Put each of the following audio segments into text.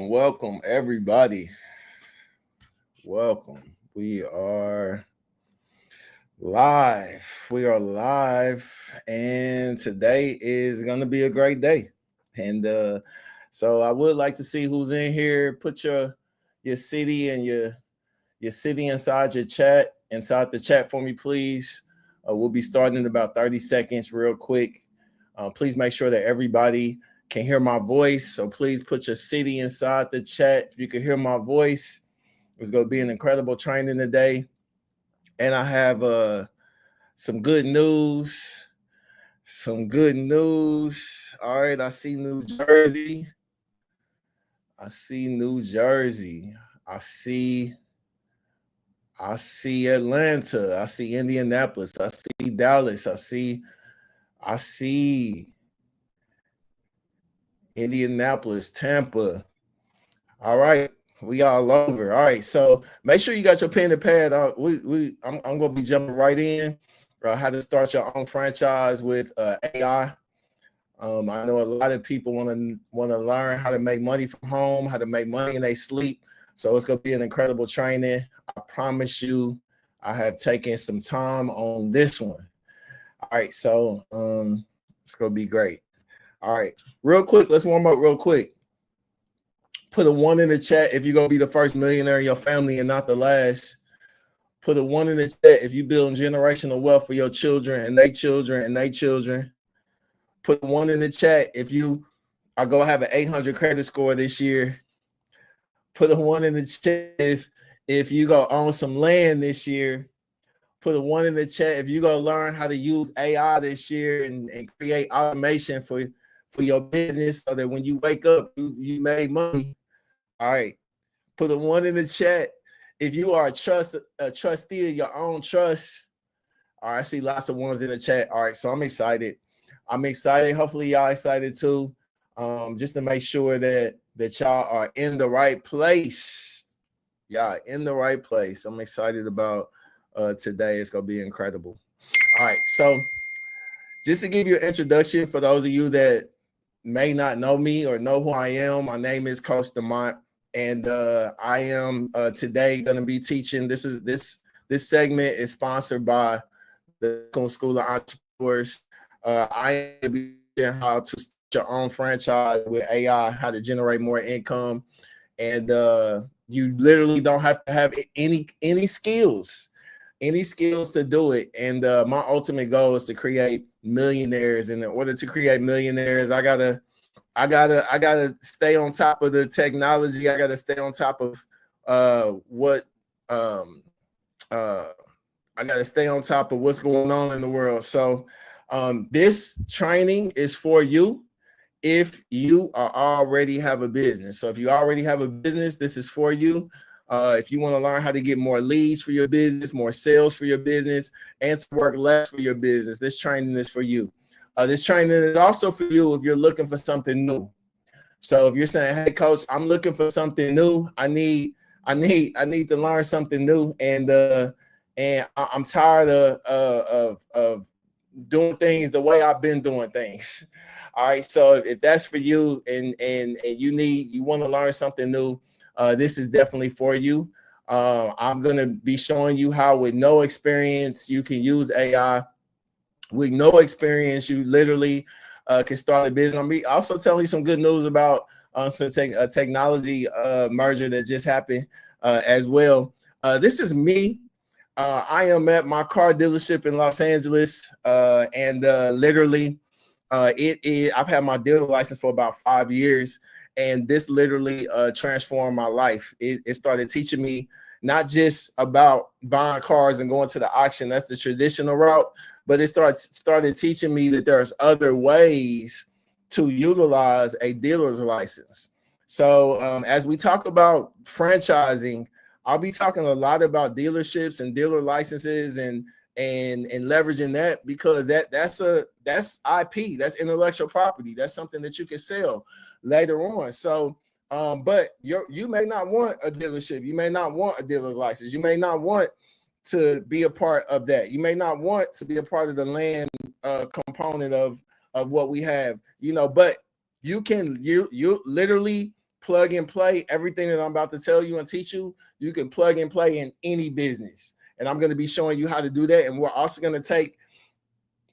Welcome, everybody. Welcome. We are live. And today is going to be a great day. And So I would like to see who's in here. Put your city and your city inside your chat, inside the chat for me, please. We'll be starting in about 30 seconds, real quick. Please make sure that everybody can hear my voice. So please put your city inside the chat. If you can hear my voice, it's going to be an incredible training today. And I have some good news. Some good news. All right, I see New Jersey. I see New Jersey. I see Atlanta. I see Indianapolis. I see Dallas. I see Indianapolis, Tampa. All right. We all over. All right. So make sure you got your pen and pad. I'm gonna be jumping right in. How to start your own franchise with AI. I know a lot of people want to learn how to make money from home, how to make money in their sleep. So it's gonna be an incredible training. I promise you, I have taken some time on this one. All right, so it's gonna be great. All right, real quick, let's warm up real quick. Put a 1 in the chat if you're gonna be the first millionaire in your family and not the last. Put a 1 in the chat if you build generational wealth for your children and their children and their children. Put 1 in the chat if you are gonna have an 800 credit score this year. Put a 1 in the chat if you go own some land this year. Put a 1 in the chat if you go learn how to use AI this year and create automation for your business so that when you wake up, you made money. All right. Put a 1 in the chat if you are a trustee of your own trust. All right, I see lots of 1s in the chat. All right, so I'm excited. Hopefully y'all excited too. Just to make sure that y'all are in the right place. Y'all in the right place. I'm excited about today. It's gonna be incredible. All right, so just to give you an introduction for those of you that may not know me or know who I am, my name is Coach Demont, and I am today going to be teaching. This segment is sponsored by the School of Entrepreneurs. I am teaching how to start your own franchise with AI, how to generate more income, and you literally don't have to have any skills to do it. And my ultimate goal is to create millionaires. And in order to create millionaires, I gotta stay on top of the technology. I gotta stay on top of I gotta stay on top of what's going on in the world. So this training is for you if you already have a business. So if you already have a business, this is for you. If you want to learn how to get more leads for your business, more sales for your business, and to work less for your business, this training is for you. This training is also for you if you're looking for something new. So if you're saying, "Hey, Coach, I'm looking for something new. I need to learn something new, and I'm tired of doing things the way I've been doing things." All right. So if that's for you, and you want to learn something new, this is definitely for you. I'm gonna be showing you how, with no experience, you can use AI. With no experience, you literally can start a business. I'm also telling you some good news about some technology merger that just happened as well. This is me. I am at my car dealership in Los Angeles, and literally, I've had my dealer license for about 5 years, and this literally transformed my life. It started teaching me not just about buying cars and going to the auction. That's the traditional route. But it started teaching me that there's other ways to utilize a dealer's license. So as we talk about franchising, I'll be talking a lot about dealerships and dealer licenses and leveraging that, because that's IP, that's intellectual property. That's something that you can sell later on. So but you may not want a dealership, you may not want a dealer's license, you may not want to be a part of that. You may not want to be a part of the land component of what we have, but you literally plug and play everything that I'm about to tell you and teach you. You can plug and play in any business. And I'm going to be showing you how to do that. And we're also going to take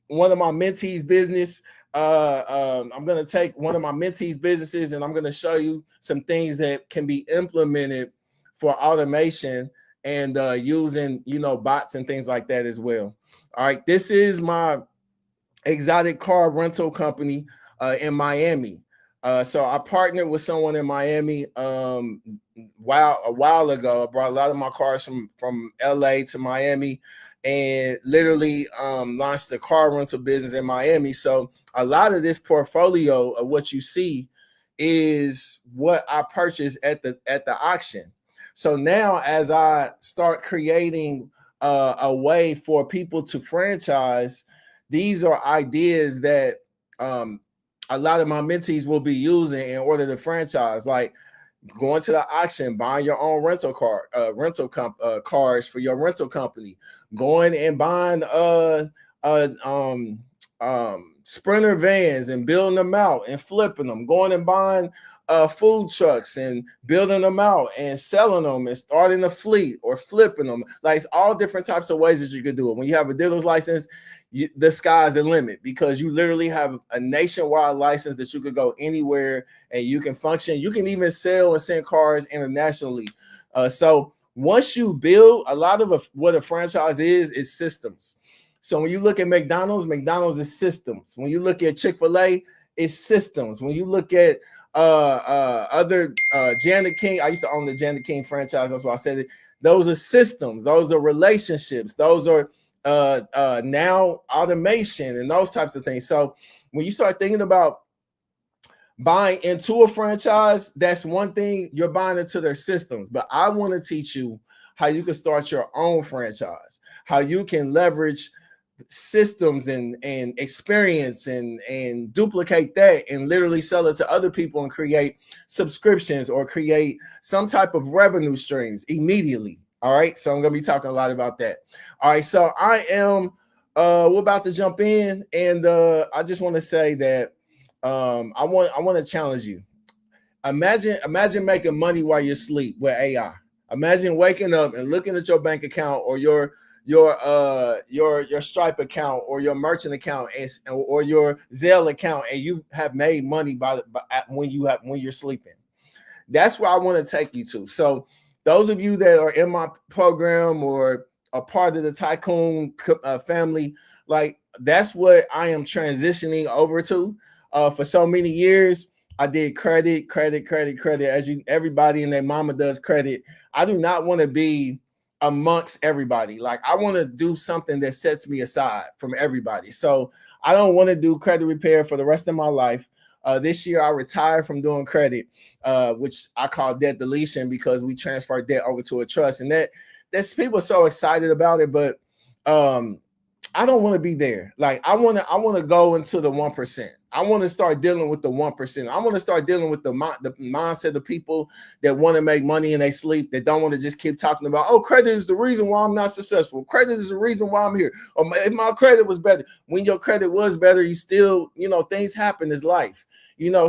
one of my mentees' business I'm going to take one of my mentees' businesses and I'm going to show you some things that can be implemented for automation and using, bots and things like that as well. All right, this is my exotic car rental company in Miami. So I partnered with someone in Miami a while ago. I brought a lot of my cars from LA to Miami and literally launched the car rental business in Miami. So a lot of this portfolio of what you see is what I purchased at the auction. So now as I start creating a way for people to franchise, these are ideas that a lot of my mentees will be using in order to franchise, like going to the auction, buying your own cars for your rental company, going and buying Sprinter vans and building them out and flipping them, going and buying food trucks and building them out and selling them and starting a fleet or flipping them. Like, it's all different types of ways that you could do it. When you have a dealer's license, the sky's the limit, because you literally have a nationwide license that you could go anywhere and you can function. You can even sell and send cars internationally. So once you build, a lot of what a franchise is systems. So when you look at McDonald's is systems. When you look at Chick-fil-A, it's systems. When you look at other Janet King, I used to own the Janet King franchise. That's why I said it. Those are systems. Those are relationships. Those are now automation and those types of things. So when you start thinking about buying into a franchise, that's one thing. You're buying into their systems. But I want to teach you how you can start your own franchise, how you can leverage systems and experience and duplicate that and literally sell it to other people and create subscriptions or create some type of revenue streams immediately. All right, so I'm gonna be talking a lot about that. All right, so I am we're about to jump in, and I just want to say that I want to challenge you. Imagine making money while you sleep with AI. Imagine waking up and looking at your bank account or your Stripe account or your merchant account or your Zelle account, and you have made money when you're sleeping. That's where I want to take you to. So those of you that are in my program or a part of the Tycoon family, like, that's what I am transitioning over to. For so many years, I did credit. Everybody and their mama does credit. I do not want to be amongst everybody. Like, I want to do something that sets me aside from everybody. So I don't want to do credit repair for the rest of my life. This year I retired from doing credit, which I call debt deletion, because we transfer debt over to a trust, and that's people are so excited about it, but I don't want to be there. Like, I want to go into the 1%. I want to start dealing with the 1%. I want to start dealing with the mindset of people that want to make money in their sleep, that don't want to just keep talking about, oh, credit is the reason why I'm not successful. Credit is the reason why I'm here. Or if my credit was better. When your credit was better, you still, things happen. It's life.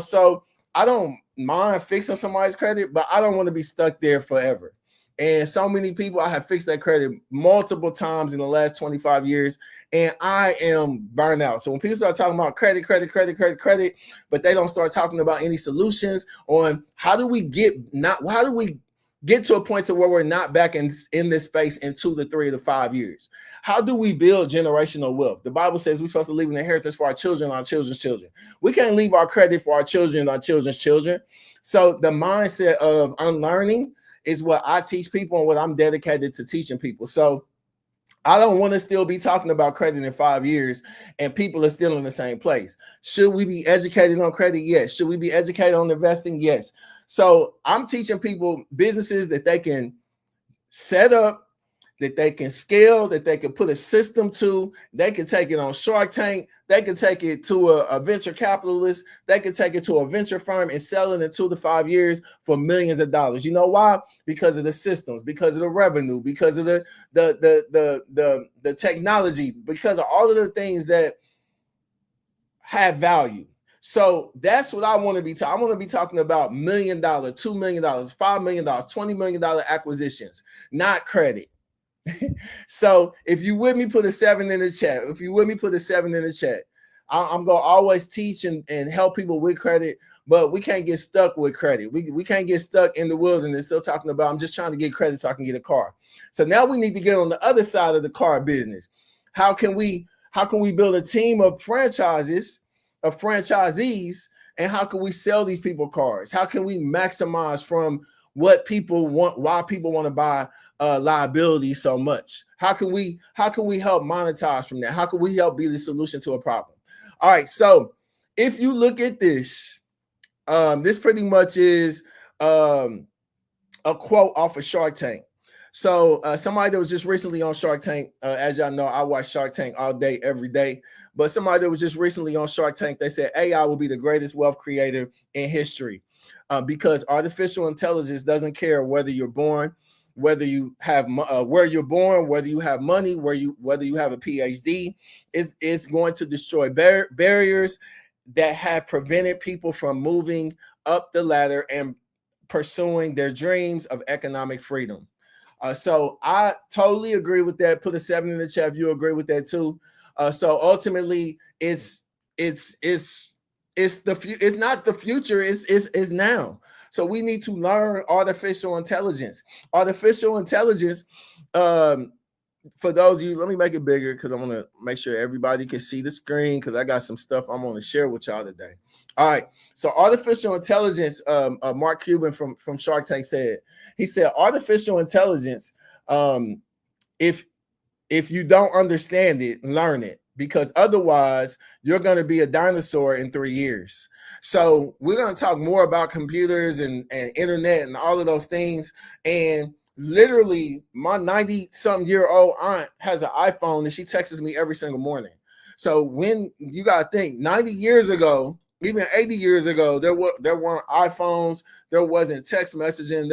So I don't mind fixing somebody's credit, but I don't want to be stuck there forever. And so many people, I have fixed that credit multiple times in the last 25 years, and I am burned out. So when people start talking about credit, but they don't start talking about any solutions on how do we get to a point to where we're not back in this space in 2 to 3 to 5 years? How do we build generational wealth? The Bible says we're supposed to leave an inheritance for our children, our children's children. We can't leave our credit for our children, our children's children. So the mindset of unlearning is what I teach people and what I'm dedicated to teaching people. So I don't want to still be talking about credit in 5 years and people are still in the same place. Should we be educated on credit? Yes. Should we be educated on investing? Yes. So I'm teaching people businesses that they can set up, that they can scale, that they can put a system to. They can take it on Shark Tank. They can take it to a venture capitalist. They can take it to a venture firm and sell it in 2 to 5 years for millions of dollars. You know why? Because of the systems, because of the revenue, because of the technology, because of all of the things that have value. So that's what I want to be talking. I want to be talking about $1 million, $2 million, $5 million, $20 million acquisitions, not credit. So if you with me, put a 7 in the chat. If you with me, put a 7 in the chat. I'm gonna always teach and help people with credit, but we can't get stuck with credit. We can't get stuck in the wilderness still talking about I'm just trying to get credit so I can get a car. So now we need to get on the other side of the car business. How can we build a team of franchises, of franchisees, and how can we sell these people cars? How can we maximize from what people want, why people want to buy liability so much? How can we help monetize from that? How can we help be the solution to a problem? All right, so if you look at this, this pretty much is a quote off of Shark Tank. So somebody that was just recently on Shark Tank, as y'all know, I watch Shark Tank all day, every day. But somebody that was just recently on Shark Tank, they said AI will be the greatest wealth creator in history because artificial intelligence doesn't care whether you're born, whether you have where you're born, whether you have money, whether you have a PhD. It's going to destroy barriers that have prevented people from moving up the ladder and pursuing their dreams of economic freedom. So I totally agree with that. Put a 7 in the chat if you agree with that too. So ultimately, it's not the future. It's now. So we need to learn artificial intelligence. Artificial intelligence. For those of you, let me make it bigger because I want to make sure everybody can see the screen because I got some stuff I'm going to share with y'all today. All right. So artificial intelligence. Mark Cuban from Shark Tank said. He said artificial intelligence. If you don't understand it, learn it, because otherwise you're going to be a dinosaur in 3 years. So we're going to talk more about computers and internet and all of those things. And literally my 90-something-year-old aunt has an iPhone and she texts me every single morning. So when you got to think 90 years ago, even 80 years ago, there weren't iPhones, there wasn't text messaging,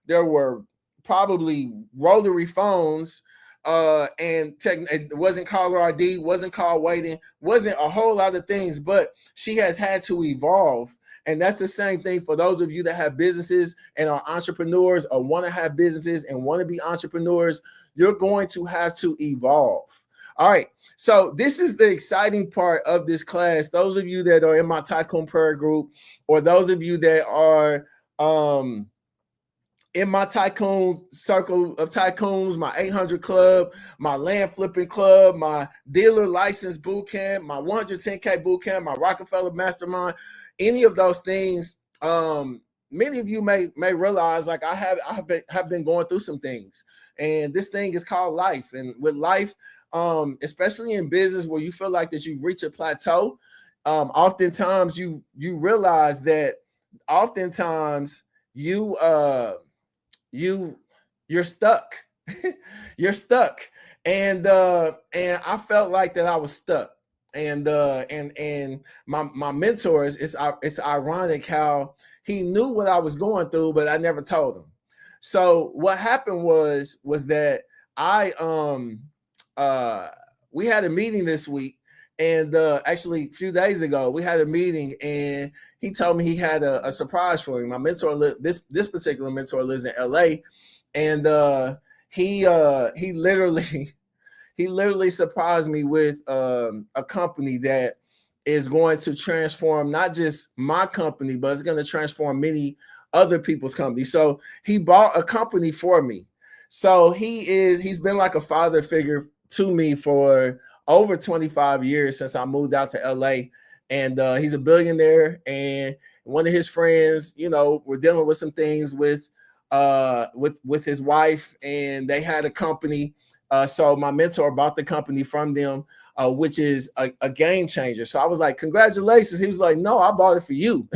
there were probably rotary phones. It wasn't caller ID, wasn't call waiting, wasn't a whole lot of things, but she has had to evolve. And that's the same thing for those of you that have businesses and are entrepreneurs or want to have businesses and want to be entrepreneurs. You're going to have to evolve. All right. So this is the exciting part of this class. Those of you that are in my Tycoon Prayer group, or those of you that are in my tycoon circle of tycoons, my 800 club, my land flipping club, my dealer license boot camp, my 110K boot camp, my Rockefeller mastermind, any of those things. Many of you may realize, like I have been going through some things, and this thing is called life. And with life, especially in business where you feel like that you reach a plateau, oftentimes you realize that oftentimes you're stuck. You're stuck. And I felt like that I was stuck. And my mentors, it's ironic how he knew what I was going through, but I never told him. So what happened was that we had a meeting this week, and actually a few days ago we had a meeting, and he told me he had a surprise for me. My mentor, this particular mentor, lives in LA, and he literally surprised me with a company that is going to transform not just my company, but it's going to transform many other people's companies. So he bought a company for me. So he's been like a father figure to me for over 25 years since I moved out to LA. And he's a billionaire, and one of his friends, we're dealing with some things with his wife, and they had a company. So my mentor bought the company from them, which is a game changer. So I was like, congratulations. He was like, no, I bought it for you.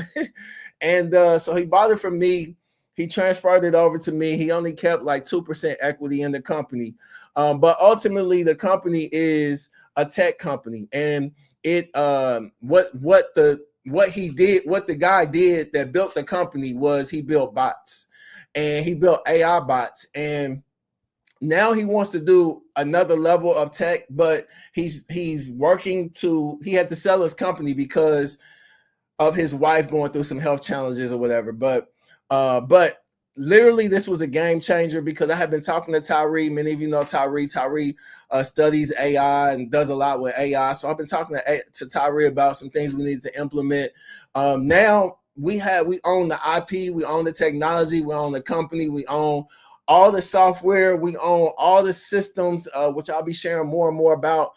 And so he bought it from me. He transferred it over to me. He only kept like 2% equity in the company. But ultimately, the company is a tech company. And it what the guy did that built the company was he built bots, and he built AI bots. And now he wants to do another level of tech, but he's working he had to sell his company because of his wife going through some health challenges or whatever. But literally, this was a game changer because I have been talking to Tyree. Many of you know Tyree. Tyree studies AI and does a lot with AI. So I've been talking to Tyree about some things we need to implement. Now we own the IP, we own the technology, we own the company, we own all the software, we own all the systems, which I'll be sharing more and more about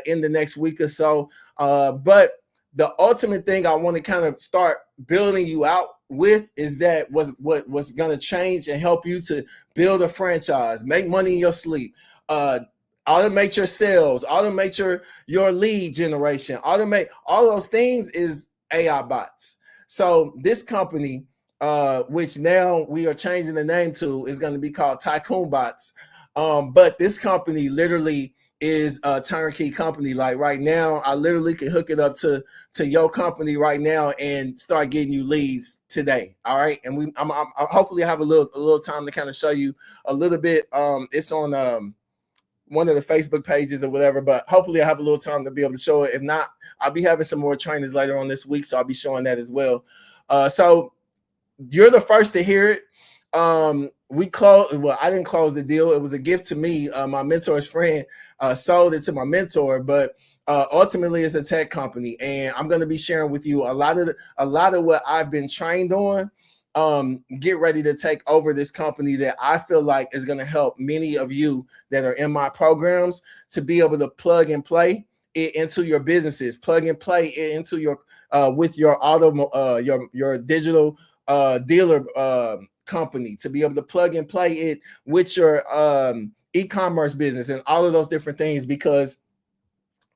in the next week or so. But the ultimate thing I want to kind of start building you out with is that what's going to change and help you to build a franchise, make money in your sleep, automate your sales, automate your lead generation, automate all those things is AI bots. So this company, which now we are changing the name to, is going to be called Tycoon Bots. But this company literally is a turnkey company. Like right now, I literally can hook it up to your company right now and start getting you leads today. All right, and I'm hopefully have a little time to kind of show you a little bit. It's on one of the Facebook pages or whatever, but hopefully I have a little time to be able to show it. If not, I'll be having some more trainings later on this week, so I'll be showing that as well. So you're the first to hear it. We closed. Well, I didn't close the deal. It was a gift to me. My mentor's friend sold it to my mentor, but ultimately it's a tech company, and I'm going to be sharing with you a lot of what I've been trained on. Get ready to take over this company that I feel like is going to help many of you that are in my programs to be able to plug and play it into your businesses, plug and play it into your with your your digital dealer company, to be able to plug and play it with your e-commerce business and all of those different things, because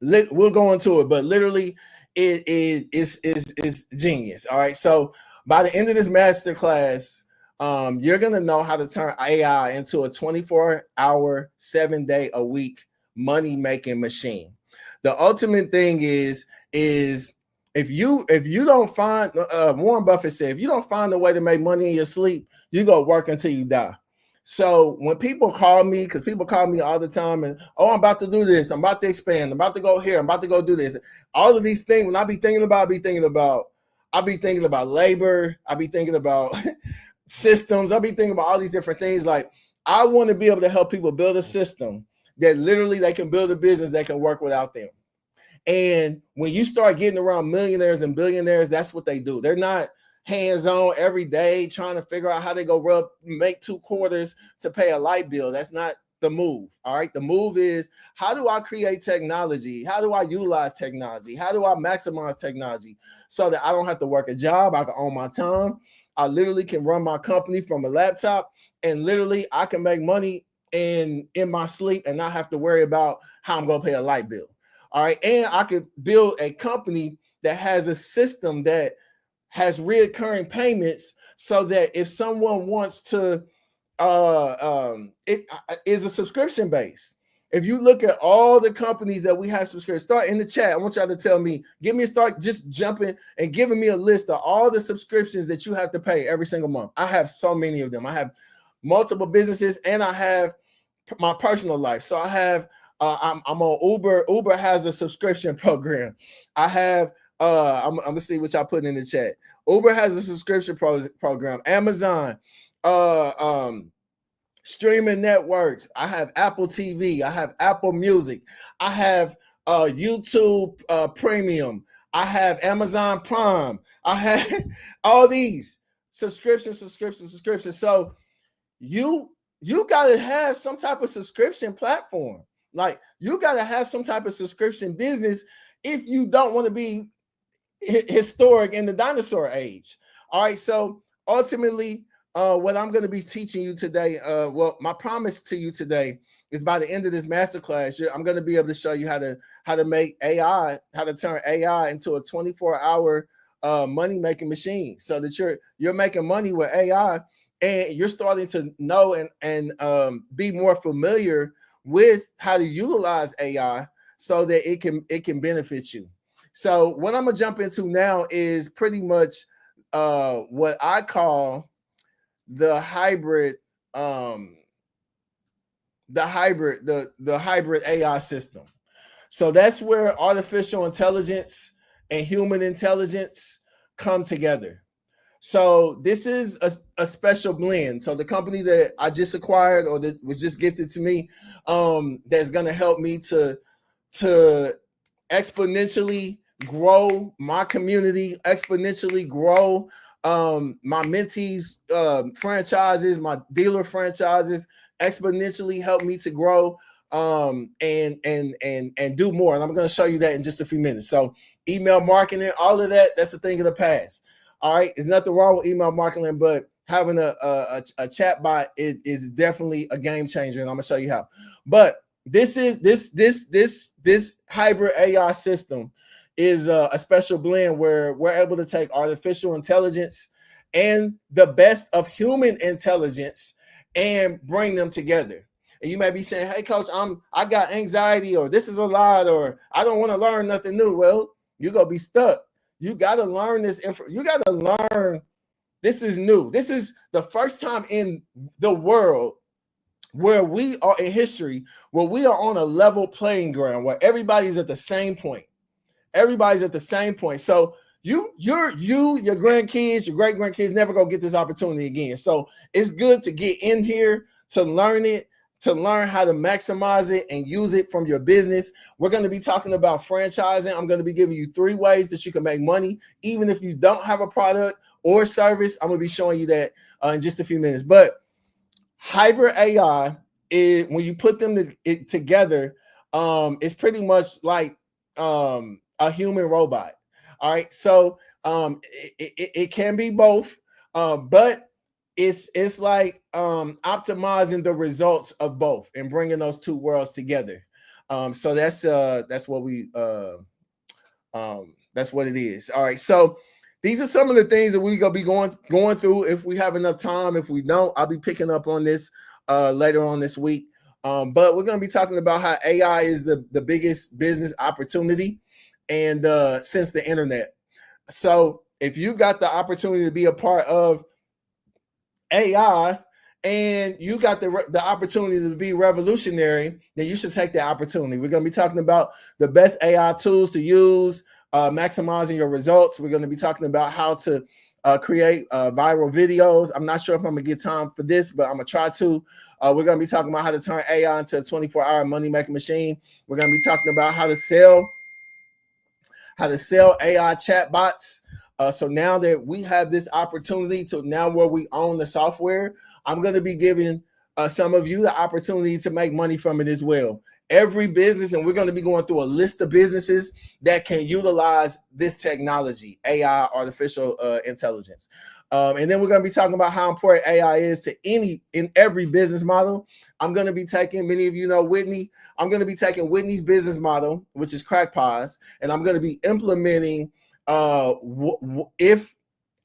we'll go into it, but literally it is genius. All right, so by the end of this masterclass, you're gonna know how to turn AI into a 24-hour, 7-day-a-week money-making machine. The ultimate thing is if you don't find, Warren Buffett said, if you don't find a way to make money in your sleep, you go work until you die. So when people call me, because people call me all the time, and I'm about to do this, I'm about to expand, I'm about to go here, I'm about to go do this. All of these things, when I be thinking about labor, I be thinking about systems, I be thinking about all these different things. Like, I want to be able to help people build a system that literally they can build a business that can work without them. And when you start getting around millionaires and billionaires, that's what they do. They're not hands-on every day trying to figure out how they go make 2 quarters to pay a light bill. That's not the move. All right. The move is, how do I create technology? How do I utilize technology? How do I maximize technology so that I don't have to work a job? I can own my time. I literally can run my company from a laptop, and literally I can make money in my sleep and not have to worry about how I'm going to pay a light bill. All right. And I could build a company that has a system that has reoccurring payments, so that if someone wants to, it is a subscription base. If you look at all the companies that we have subscription, start in the chat. I want y'all to tell me, give me a start, just jumping and giving me a list of all the subscriptions that you have to pay every single month. I have so many of them. I have multiple businesses, and I have my personal life. So I have, I'm on Uber. Uber has a subscription program. I have, I'm gonna see what y'all put in the chat. Uber has a subscription program. Amazon, streaming networks. I have Apple TV. I have Apple Music. I have YouTube Premium. I have Amazon Prime. I have all these subscriptions. So you got to have some type of subscription platform. Like, you got to have some type of subscription business if you don't want to be historic in the dinosaur age. All right, so ultimately, what I'm going to be teaching you today, well, my promise to you today is, by the end of this masterclass, I'm going to be able to show you how to make AI, how to turn AI into a 24-hour money-making machine, so that you're making money with AI, and you're starting to know and be more familiar with how to utilize AI so that it can benefit you. So what I'm gonna jump into now is pretty much what I call the hybrid AI system. So that's where artificial intelligence and human intelligence come together. So this is a special blend. So the company that I just acquired or that was just gifted to me, that's going to help me to exponentially grow my community, exponentially grow my mentees franchises, my dealer franchises, exponentially help me to grow and do more. And I'm going to show you that in just a few minutes. So email marketing, all of that, that's a thing of the past. All right, there's nothing wrong with email marketing, but having a chat bot is definitely a game changer, and I'm gonna show you how. But this hybrid AI system is a special blend where we're able to take artificial intelligence and the best of human intelligence and bring them together. And you may be saying, "Hey, coach, I got anxiety, or this is a lot, or I don't want to learn nothing new." Well, you're gonna be stuck. You got to learn this. You got to learn. This is new. This is the first time in the world where we are in history, where we are on a level playing ground, where everybody's at the same point. Everybody's at the same point. So your grandkids, your great grandkids never gonna get this opportunity again. So it's good to get in here to learn it, to learn how to maximize it and use it from your business. We're going to be talking about franchising. I'm going to be giving you 3 ways that you can make money, even if you don't have a product or service. I'm going to be showing you that in just a few minutes. But hybrid AI is, when you put them together, it's pretty much like a human robot. All right, so it can be both, but it's like optimizing the results of both and bringing those two worlds together. So that's what we that's what it is. All right, so these are some of the things that we're gonna be going through. If we have enough time, if we don't, I'll be picking up on this later on this week. But we're gonna be talking about how AI is the biggest business opportunity and since the internet. So if you got the opportunity to be a part of AI and you got the opportunity to be revolutionary, then you should take that opportunity. We're going to be talking about the best AI tools to use, maximizing your results. We're going to be talking about how to create viral videos. I'm not sure if I'm going to get time for this, but I'm going to try to. We're going to be talking about how to turn AI into a 24-hour money-making machine. We're going to be talking about how to sell AI chatbots. So now that we have this opportunity to now where we own the software, I'm going to be giving some of you the opportunity to make money from it as well. Every business, and we're going to be going through a list of businesses that can utilize this technology, AI, artificial intelligence. And then we're going to be talking about how important AI is to in every business model. I'm going to be taking, many of you know Whitney, I'm going to be taking Whitney's business model, which is CrackPods, and I'm going to be implementing if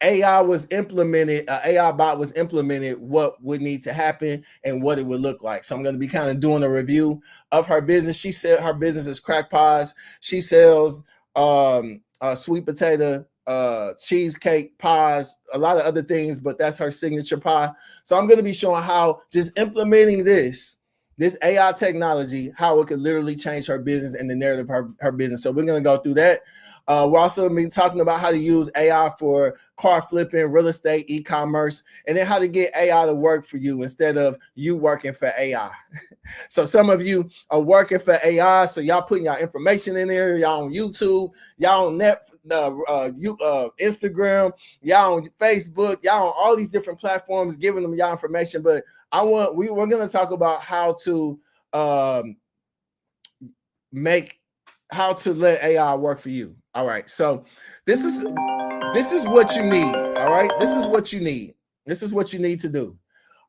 AI was implemented, AI bot was implemented, what would need to happen and what it would look like. So I'm going to be kind of doing a review of her business. She said her business is CrackPods. She sells sweet potato cheesecake pies, a lot of other things, but that's her signature pie. So I'm going to be showing how just implementing this AI technology, how it could literally change her business and the narrative of her business. So we're going to go through that. We're also going to be talking about how to use AI for car flipping, real estate, e-commerce, and then how to get AI to work for you instead of you working for AI. So some of you are working for AI, so y'all putting y'all information in there, y'all on YouTube, y'all on Instagram, y'all on Facebook, y'all on all these different platforms, giving them y'all information. But we're going to talk about how to how to let AI work for you. All right, so this is what you need. All right, this is what you need. This is what you need to do.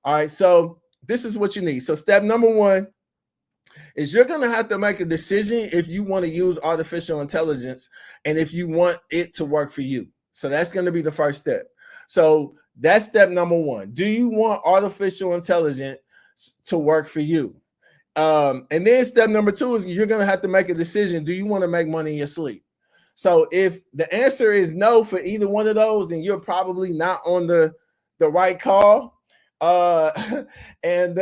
All right, so this is what you need. So step number 1 is you're going to have to make a decision if you want to use artificial intelligence and if you want it to work for you. So that's going to be the first step. So that's step number 1. Do you want artificial intelligence to work for you? And then step number 2 is you're going to have to make a decision. Do you want to make money in your sleep? So if the answer is no for either one of those, then you're probably not on the right call. And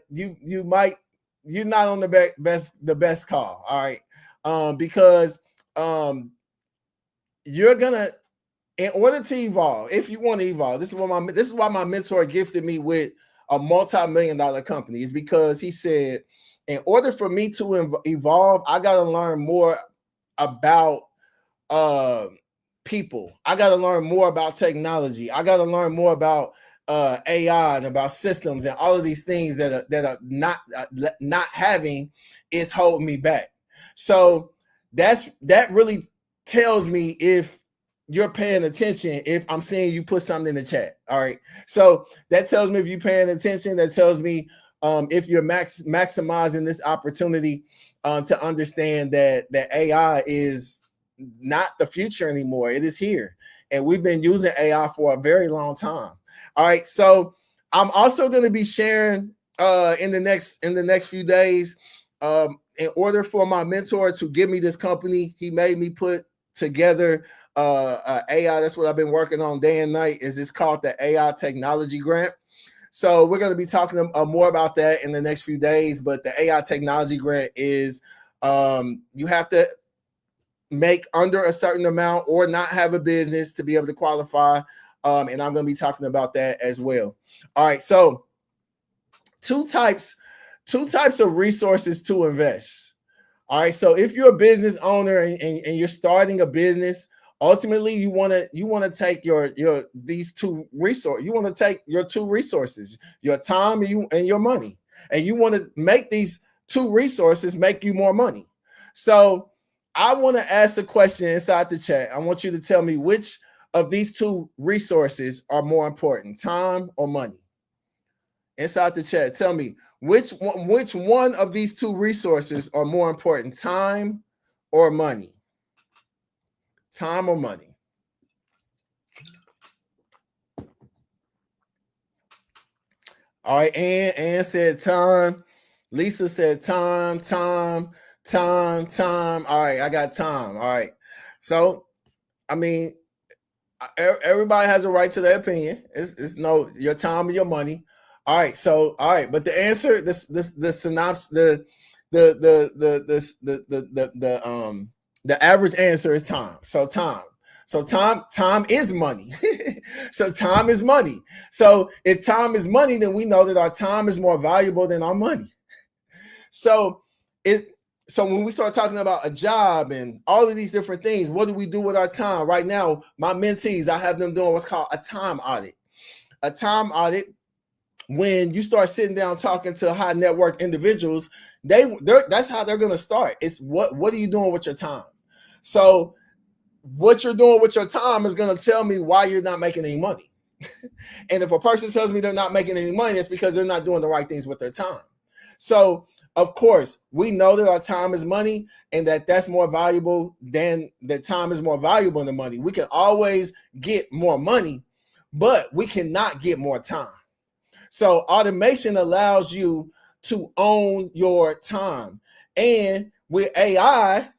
you're not on the best call. All right. Because you're gonna in order to evolve, if you want to evolve, this is why my mentor gifted me with a multi-million-dollar company, is because he said, in order for me to evolve, I got to learn more about uh people. I got to learn more about technology. I got to learn more about AI and about systems and all of these things that are not having is holding me back. So that really tells me if you're paying attention, if I'm seeing you put something in the chat. All right. So that tells me if you're paying attention. That tells me if you're maximizing this opportunity to understand that AI is not the future anymore. It is here. And we've been using AI for a very long time. All right. So I'm also going to be sharing in the next few days. In order for my mentor to give me this company, he made me put together AI. That's what I've been working on day and night. Is it's called the AI Technology Grant. So we're going to be talking more about that in the next few days. But the AI Technology Grant is you have to make under a certain amount or not have a business to be able to qualify. And I'm going to be talking about that as well. All right. So two types of resources to invest. All right. So if you're a business owner and you're starting a business, ultimately you want to take these two resources. You want to take your two resources, your time and your money, and you want to make these two resources make you more money. So I want to ask a question inside the chat. I want you to tell me which of these two resources are more important, time or money. Inside the chat, tell me which one of these two resources are more important, time or money? Time or money? All right, Ann said time. Lisa said time. All right, I got time. All right. So, I mean, everybody has a right to their opinion. It's no your time or your money. All right. So, all right, but the answer, the synopsis, the average answer is time. So time. So time is money. So time is money. So if time is money, then we know that our time is more valuable than our money. So when we start talking about a job and all of these different things, what do we do with our time? Right now, my mentees, I have them doing what's called a time audit. A time audit, when you start sitting down talking to high net worth individuals, that's how they're going to start. It's what are you doing with your time? So what you're doing with your time is going to tell me why you're not making any money. And if a person tells me they're not making any money, it's because they're not doing the right things with their time. So of course, we know that our time is money and that's more valuable than that time is more valuable than money. We can always get more money, but we cannot get more time. So automation allows you to own your time. And with AI,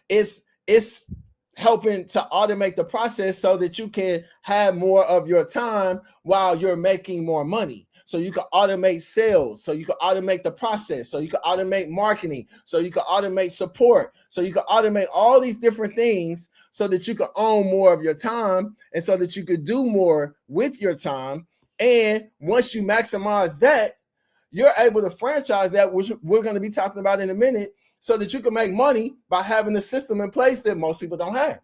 it's helping to automate the process so that you can have more of your time while you're making more money. So you can automate sales, so you can automate the process, so you can automate marketing, so you can automate support, so you can automate all these different things so that you can own more of your time and so that you could do more with your time. And once you maximize that, you're able to franchise that, which we're going to be talking about in a minute, so that you can make money by having a system in place that most people don't have.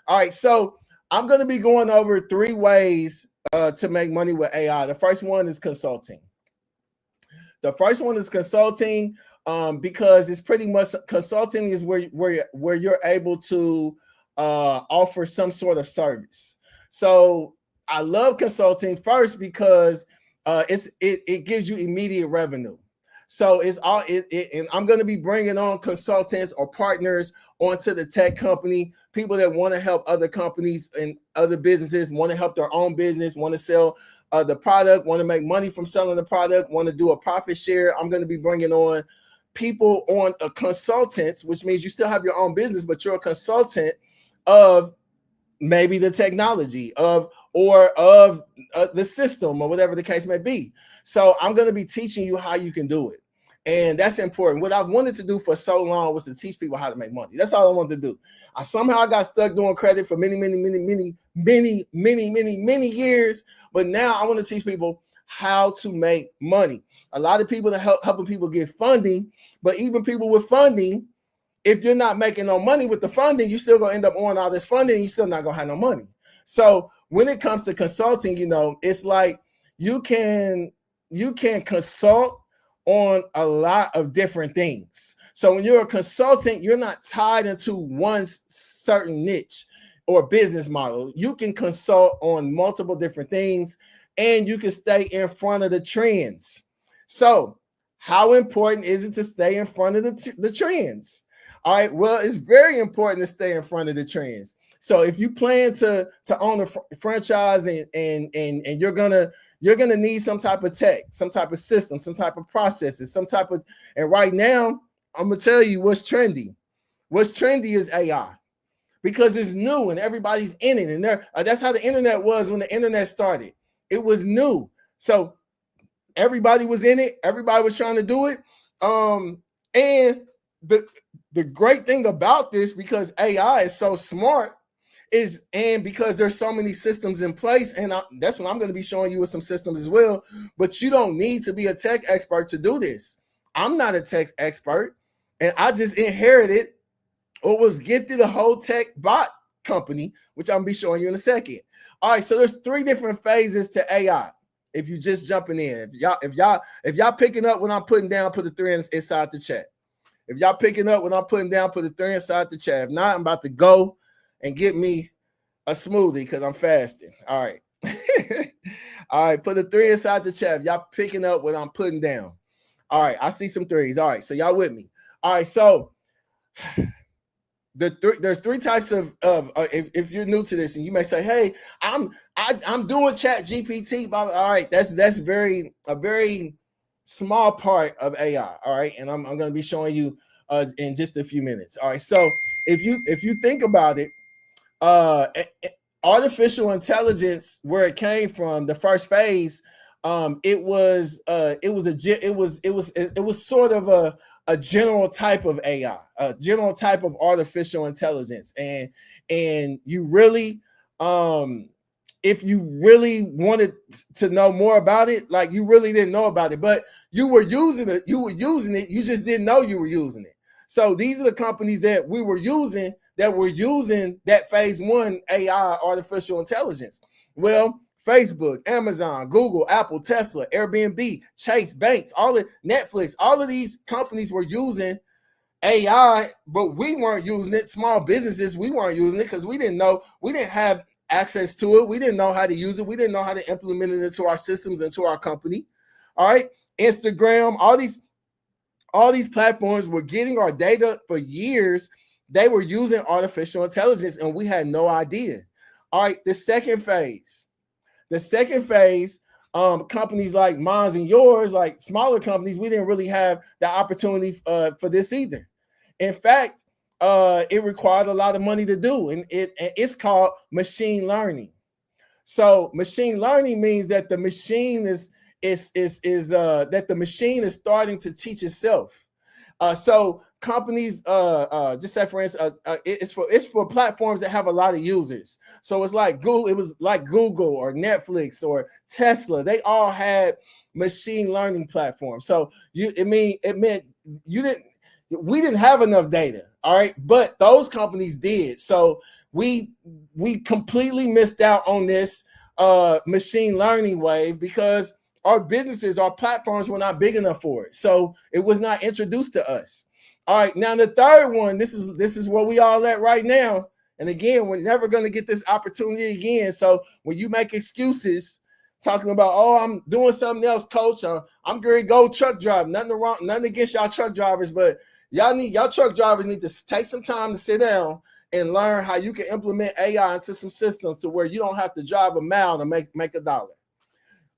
All right, so I'm going to be going over 3 ways to make money with AI. The first one is consulting. Because it's pretty much consulting is where you're able to offer some sort of service. So I love consulting first because it gives you immediate revenue. So and I'm going to be bringing on consultants or partners onto the tech company, people that want to help other companies and other businesses, want to help their own business, want to sell the product, want to make money from selling the product, want to do a profit share. I'm going to be bringing on people on consultants, which means you still have your own business, but you're a consultant of maybe the technology of the system or whatever the case may be. So I'm going to be teaching you how you can do it. And that's important. What I wanted to do for so long was to teach people how to make money. That's all I wanted to do. I somehow got stuck doing credit for many years. But now I want to teach people how to make money. A lot of people are helping people get funding, but even people with funding, if you're not making no money with the funding, you're still gonna end up on all this funding and you're still not gonna have no money. So when it comes to consulting, it's like you can consult on a lot of different things. So when you're a consultant, you're not tied into one certain niche or business model. You can consult on multiple different things and you can stay in front of the trends. So how important is it to stay in front of the trends? All right, well, it's very important to stay in front of the trends. So if you plan to own a franchise and you're gonna need some type of tech, some type of system, some type of processes, and right now I'm gonna tell you what's trendy. What's trendy is AI because it's new and everybody's in it. And that's how the internet was when the internet started. It was new. So everybody was in it, everybody was trying to do it. And the great thing about this, because AI is so smart, and because there's so many systems in place, and that's what I'm going to be showing you with some systems as well. But you don't need to be a tech expert to do this. I'm not a tech expert, and I just inherited or was gifted a whole tech bot company, which I'm going to be showing you in a second. All right, so there's 3 different phases to AI. If you just jumping in, if y'all picking up what I'm putting down, put the 3 inside the chat. If y'all picking up what I'm putting down, put the 3 inside the chat. If not, I'm about to go and get me a smoothie because I'm fasting. All right. All right, put the 3 inside the chat. If y'all picking up what I'm putting down. All right, I see some 3s. All right, so y'all with me. All right, so there's 3 types of if you're new to this and you may say, hey, I'm doing chat GPT. All right, that's a very small part of AI. All right, and I'm going to be showing you in just a few minutes. All right, so if you think about it, artificial intelligence, where it came from, the first phase, it was sort of a general type of AI, a general type of artificial intelligence, and you really, if you really wanted to know more about it, like you really didn't know about it, but you were using it, you just didn't know you were using it. So these are the companies that we were using that phase 1 AI, artificial intelligence. Well, Facebook, Amazon, Google, Apple, Tesla, Airbnb, Chase, banks, all of Netflix, all of these companies were using AI, but we weren't using it. Small businesses, we weren't using it because we didn't know, we didn't have access to it. We didn't know how to use it. We didn't know how to implement it into our systems, into our company. All right. Instagram, all these platforms were getting our data for years. They were using artificial intelligence and we had no idea. All right. The second phase, companies like mine and yours, like smaller companies, we didn't really have the opportunity for this either. In fact, it required a lot of money to do, and it's called machine learning. So machine learning means that the machine is starting to teach itself. So companies, just say for instance, it's for platforms that have a lot of users. So it's like Google, it was like Google or Netflix or Tesla. They all had machine learning platforms. So it meant we didn't have enough data. All right, but those companies did. So we completely missed out on this machine learning wave because our businesses, our platforms were not big enough for it. So it was not introduced to us. All right, now the third one, this is where we all at right now. And again, we're never going to get this opportunity again. So when you make excuses talking about, oh, I'm doing something else, coach, I'm going to go truck drive. Nothing against y'all truck drivers, but y'all truck drivers need to take some time to sit down and learn how you can implement AI into some systems to where you don't have to drive a mile to make $1.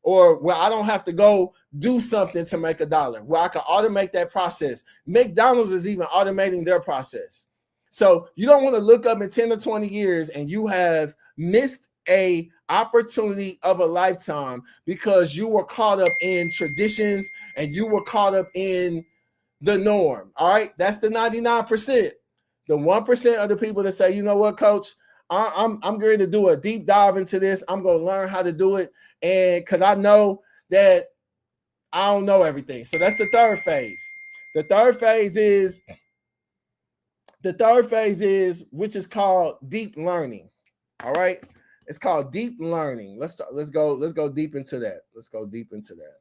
Or where I don't have to go do something to make $1, where I can automate that process. McDonald's is even automating their process. So you don't want to look up in 10 or 20 years and you have missed a opportunity of a lifetime because you were caught up in traditions and you were caught up in the norm. All right, that's the 99%. The 1% of the people that say, you know what, coach, I'm going to do a deep dive into this. I'm going to learn how to do it, and because I know that I don't know everything. So that's the third phase. The third phase is which is called deep learning. All right, it's called deep learning. Let's go deep into that. Let's go deep into that.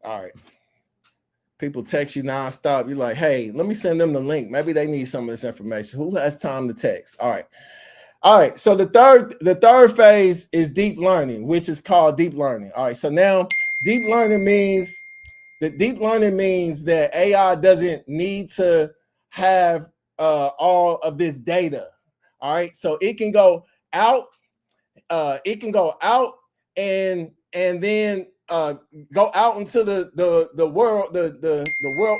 All right. People text you nonstop. You're like, hey, let me send them the link. Maybe they need some of this information. Who has time to text? All right. All right. So the third phase is deep learning, which is called deep learning. All right. So now deep learning means that AI doesn't need to have all of this data. All right. So it can go out. And then go out into the world, the world.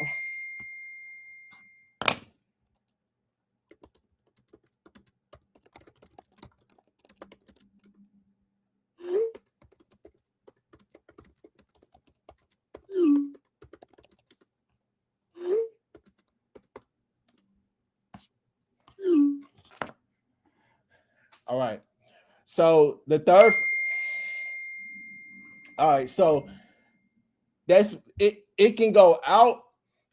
All right. So the third. All right. So that's it. It can go out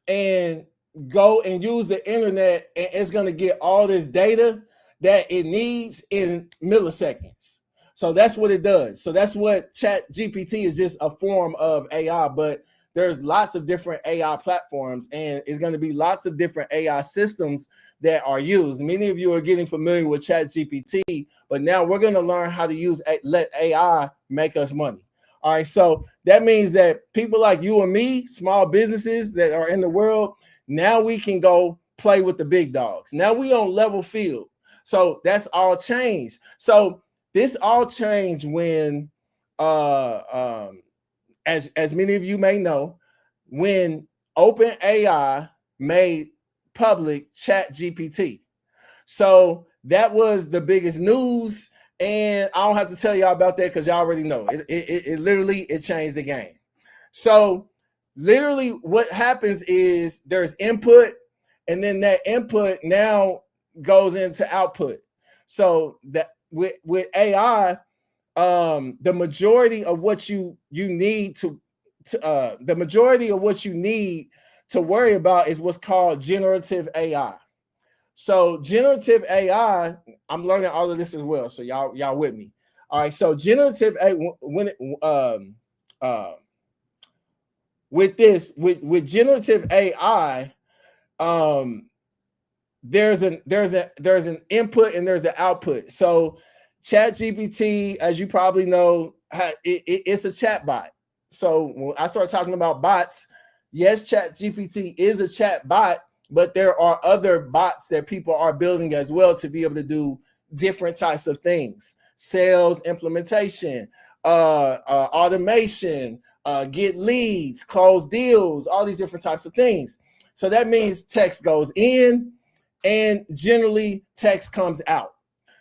and go and use the internet, and it's going to get all this data that it needs in milliseconds. So that's what it does. So that's what Chat GPT is, just a form of AI, but there's lots of different AI platforms, and it's going to be lots of different AI systems that are used. Many of you are getting familiar with Chat GPT, but now we're going to learn how to let AI make us money. All right, so that means that people like you and me, small businesses that are in the world, now we can go play with the big dogs. Now we on level field. So that's all changed. So this all changed when, as many of you may know, when OpenAI made public Chat GPT. So that was the biggest news. And I don't have to tell y'all about that because y'all already know. It literally changed the game. So literally what happens is there's input, and then that input now goes into output. So that with AI, the majority of what you need to the majority of what you need to worry about is what's called generative AI. So generative AI, I'm learning all of this as well. So y'all with me. All right. So generative AI, with generative AI, there's an input and there's an output. So Chat GPT, as you probably know, it's a chat bot. So when I start talking about bots, yes, Chat GPT is a chat bot, but there are other bots that people are building as well to be able to do different types of things: sales, implementation, automation, get leads, close deals, all these different types of things. So that means text goes in and generally text comes out.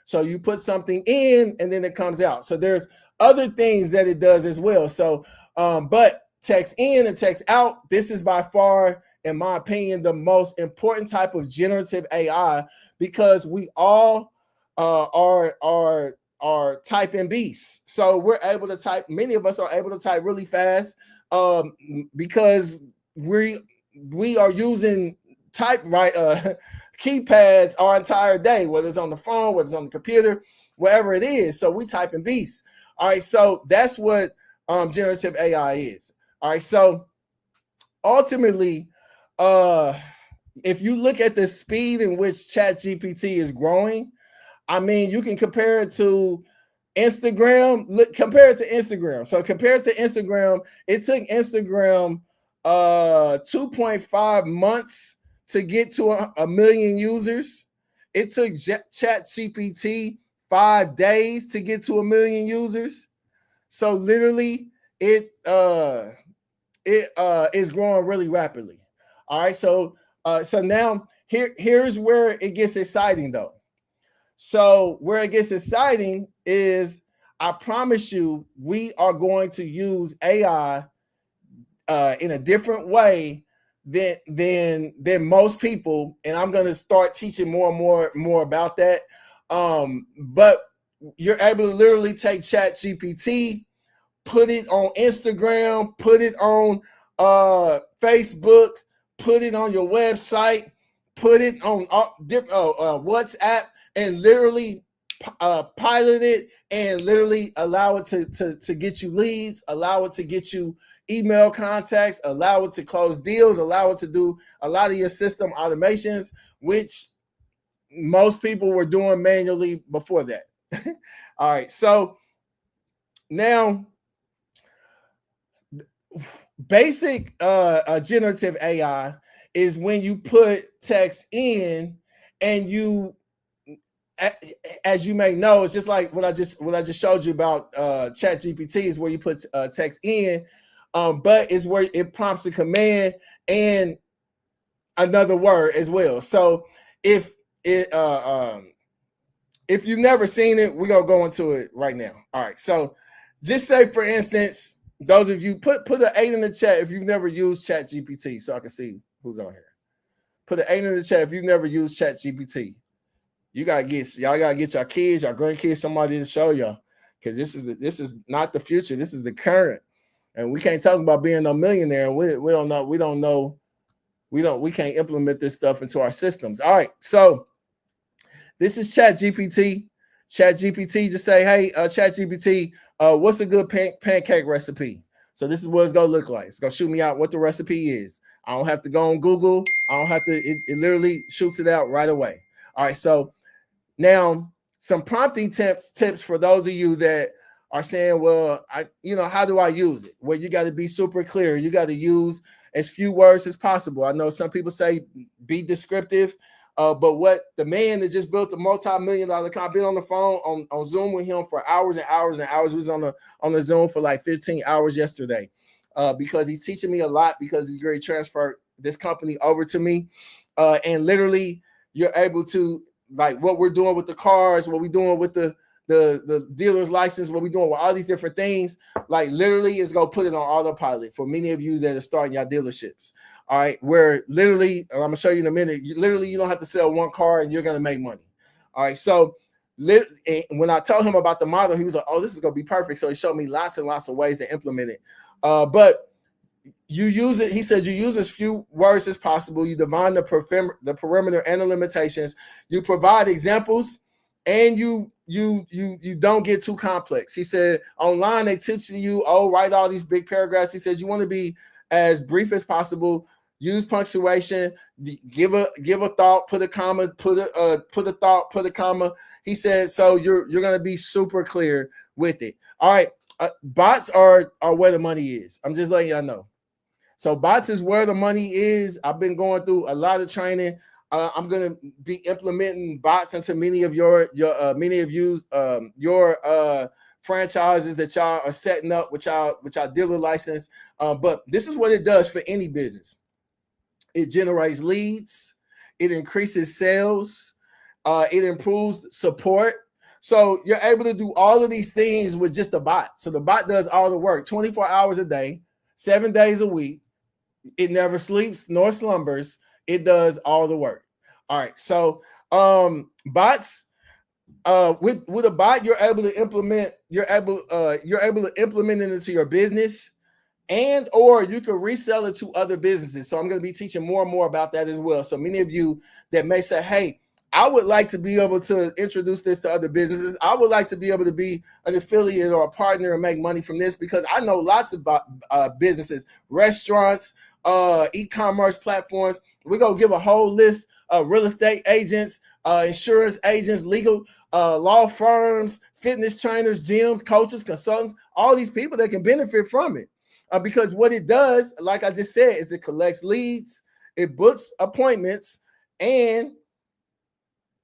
So you put something in and then it comes out. So there's other things that it does as well. So, but text in and text out, this is by far, in my opinion, the most important type of generative AI, because we all are typing beasts. So we're able to type. Many of us are able to type really fast because we are using keypads our entire day, whether it's on the phone, whether it's on the computer, wherever it is. So we typing beasts. All right. So that's what generative AI is. All right. So ultimately, if you look at the speed in which ChatGPT is growing, I mean, you can compare it to Instagram. Compare it to Instagram. So compared to Instagram, it took Instagram 2.5 months to get to a million users. It took ChatGPT 5 days to get to a million users. So literally, it is growing really rapidly. All right, so now here's where it gets exciting though. So where it gets exciting is, I promise you, we are going to use AI in a different way than most people, and I'm going to start teaching more and more about that. But you're able to literally take Chat GPT, put it on Instagram, put it on Facebook, put it on your website, put it on WhatsApp, and literally pilot it, and literally allow it to get you leads, allow it to get you email contacts, allow it to close deals, allow it to do a lot of your system automations, which most people were doing manually before that. All right, so now basic generative AI is when you put text in, and you, as you may know, it's just like what I just showed you about Chat GPT, is where you put text in, but it's where it prompts the command and another word as well. So if you've never seen it, we're gonna go into it right now. All right, so just say, for instance, those of you, put an 8 in the chat if you've never used Chat GPT, so I can see who's on here. Put an 8 in the chat if you've never used Chat GPT. Y'all gotta get your kids, your grandkids, somebody to show y'all, because this is not the future. This is the current, and we can't talk about being a millionaire. And we can't implement this stuff into our systems. All right, so this is Chat GPT. Chat GPT, just say, hey, Chat GPT, what's a good pancake recipe? So this is what it's gonna look like. It's gonna shoot me out what the recipe is. I don't have to go on Google. I don't have to. It literally shoots it out right away. All right, so now some prompting tips for those of you that are saying, well, how do I use it? Well, you got to be super clear. You got to use as few words as possible. I know some people say be descriptive, but what the man that just built a multi-million-dollar company, I've been on the phone on Zoom with him for hours and hours and hours. We was on the Zoom for like 15 hours yesterday, because he's teaching me a lot, because he's going to transfer this company over to me, and literally you're able to, like, what we're doing with the cars, what we're doing with the dealer's license, what we're doing with all these different things, like literally is going to put it on autopilot for many of you that are starting your dealerships. All right, where literally, I'm going to show you in a minute, you don't have to sell one car and you're going to make money. All right, so when I told him about the model, he was like, oh, this is going to be perfect. So he showed me lots and lots of ways to implement it. But you use it, he said, you use as few words as possible. You define the perimeter and the limitations. You provide examples, and you don't get too complex. He said online they teach you, write all these big paragraphs. He said you want to be as brief as possible. Use punctuation. Give a thought. Put a comma. Put a thought. Put a comma. He said so you're going to be super clear with it. All right. Bots are where the money is. I'm just letting y'all know. So bots is where the money is. I've been going through a lot of training. I'm gonna be implementing bots into many of your franchises that y'all are setting up with y'all dealer license. But this is what it does for any business. It generates leads. It increases sales. It improves support. So you're able to do all of these things with just a bot. So the bot does all the work 24 hours a day, 7 days a week. It never sleeps nor slumbers. It does all the work. All right. So bots, with a bot, you're able to implement it into your business, and or you can resell it to other businesses. So I'm going to be teaching more and more about that as well. So many of you that may say, hey, I would like to be able to introduce this to other businesses. I would like to be able to be an affiliate or a partner and make money from this, because I know lots of businesses, restaurants, e-commerce platforms. We're going to give a whole list of real estate agents, insurance agents, legal law firms, fitness trainers, gyms, coaches, consultants, all these people that can benefit from it. Because what it does, like I just said, is it collects leads, it books appointments, and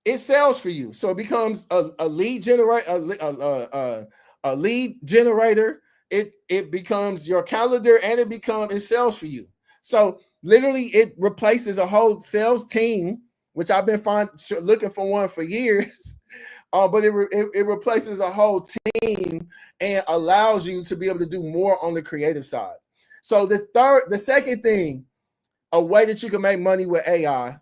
it sells for you. So it becomes a lead generator, a lead generator. it becomes your calendar, and it sells for you. So literally it replaces a whole sales team, which I've been looking for one for years. But it replaces a whole team and allows you to be able to do more on the creative side. So the second thing, a way that you can make money with AI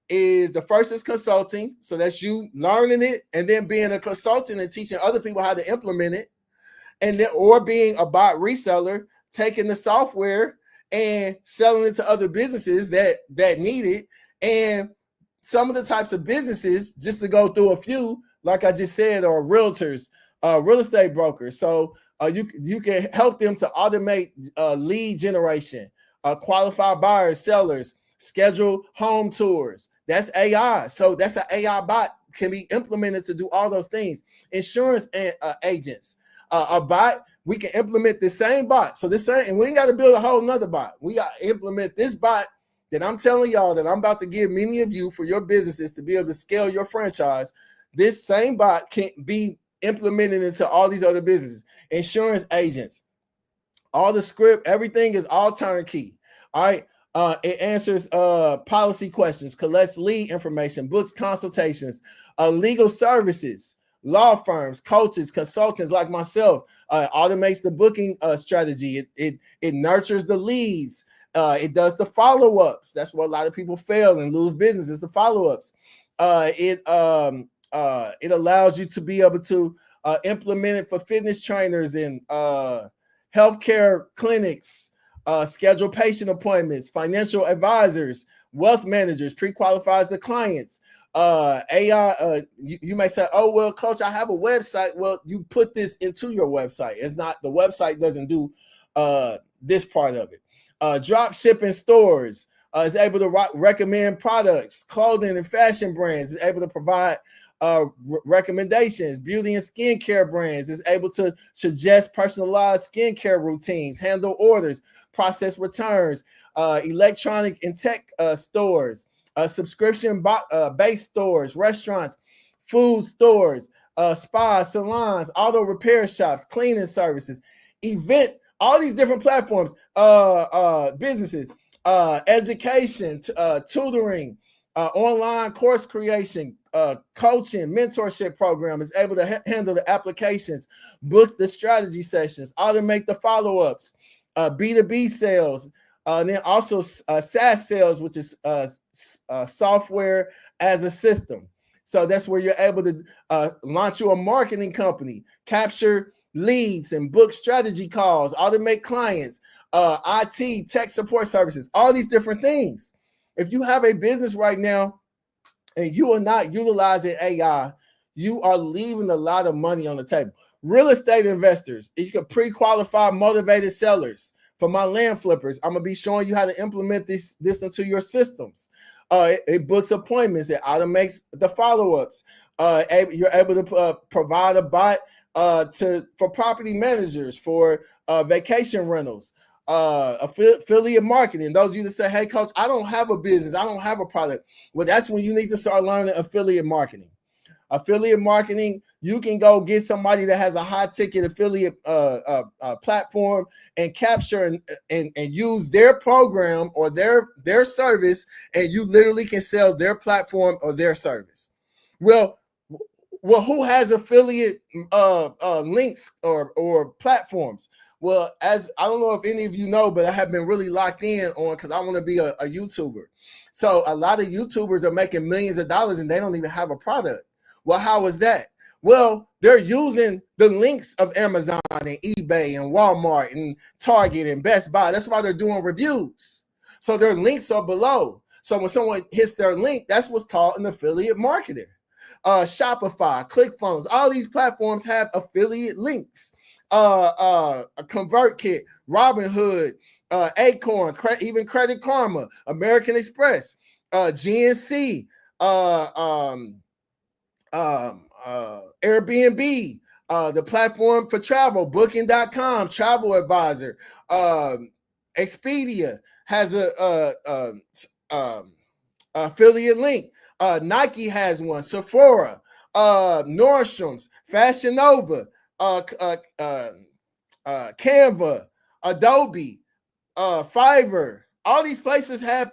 is, the first is consulting. So that's you learning it and then being a consultant and teaching other people how to implement it. And then, or being a bot reseller, taking the software and selling it to other businesses that need it. And some of the types of businesses, just to go through a few, like I just said, are realtors, real estate brokers. So you can help them to automate lead generation, qualify buyers, sellers, schedule home tours. That's AI. So that's an AI bot, can be implemented to do all those things. Insurance agents, a bot, we can implement the same bot. So and we ain't got to build a whole nother bot. We got to implement this bot that I'm telling y'all that I'm about to give many of you for your businesses to be able to scale your franchise. This same bot can be implemented into all these other businesses. Insurance agents, all the script, everything is all turnkey. All right. It answers policy questions, collects lead information, books consultations, legal services, law firms, coaches, consultants like myself, automates the booking strategy. It nurtures the leads. It does the follow-ups. That's where a lot of people fail and lose business, is the follow-ups. It allows you to be able to implement it for fitness trainers and healthcare clinics, schedule patient appointments, financial advisors, wealth managers, pre-qualifies the clients. AI, you may say, oh, well, coach, I have a website. Well, you put this into your website. It's not, the website doesn't do this part of it. Drop shipping stores, is able to recommend products, clothing and fashion brands, is able to provide recommendations. Beauty and skincare brands is able to suggest personalized skincare routines, handle orders, process returns. Electronic and tech stores, subscription based stores, restaurants, food stores, spas, salons, auto repair shops, cleaning services, event, all these different platforms, businesses, education, tutoring, online course creation, coaching, mentorship program, is able to handle the applications, book the strategy sessions, automate the follow-ups, B2B sales, and then also SaaS sales, which is software as a system. So that's where you're able to launch your marketing company, capture leads and book strategy calls, automate clients, IT, tech support services, all these different things. If you have a business right now and you are not utilizing AI, you are leaving a lot of money on the table. Real estate investors, you can pre-qualify motivated sellers. For my land flippers, I'm gonna be showing you how to implement this into your systems. It books appointments, it automates the follow-ups. You're able to provide a bot for property managers, for vacation rentals, affiliate marketing. Those of you that say, hey coach, I don't have a business, I don't have a product. Well, that's when you need to start learning affiliate marketing. Affiliate marketing, you can go get somebody that has a high ticket affiliate platform and capture and use their program or their service, and you literally can sell their platform or their service. Well, who has affiliate links or platforms? Well, as I don't know if any of you know, but I have been really locked in on, because I want to be a YouTuber. So a lot of YouTubers are making millions of dollars and they don't even have a product. Well, how is that? Well, they're using the links of Amazon and eBay and Walmart and Target and Best Buy. That's why they're doing reviews. So their links are below. So when someone hits their link, that's what's called an affiliate marketer. Shopify, ClickFunnels, all these platforms have affiliate links. A ConvertKit, Robinhood, Acorn, even Credit Karma, American Express, GNC, Airbnb, the platform for travel, Booking.com, Travel Advisor, Expedia has a affiliate link. Nike has one, Sephora, Nordstrom's, Fashion Nova, Canva, Adobe, Fiverr. All these places have,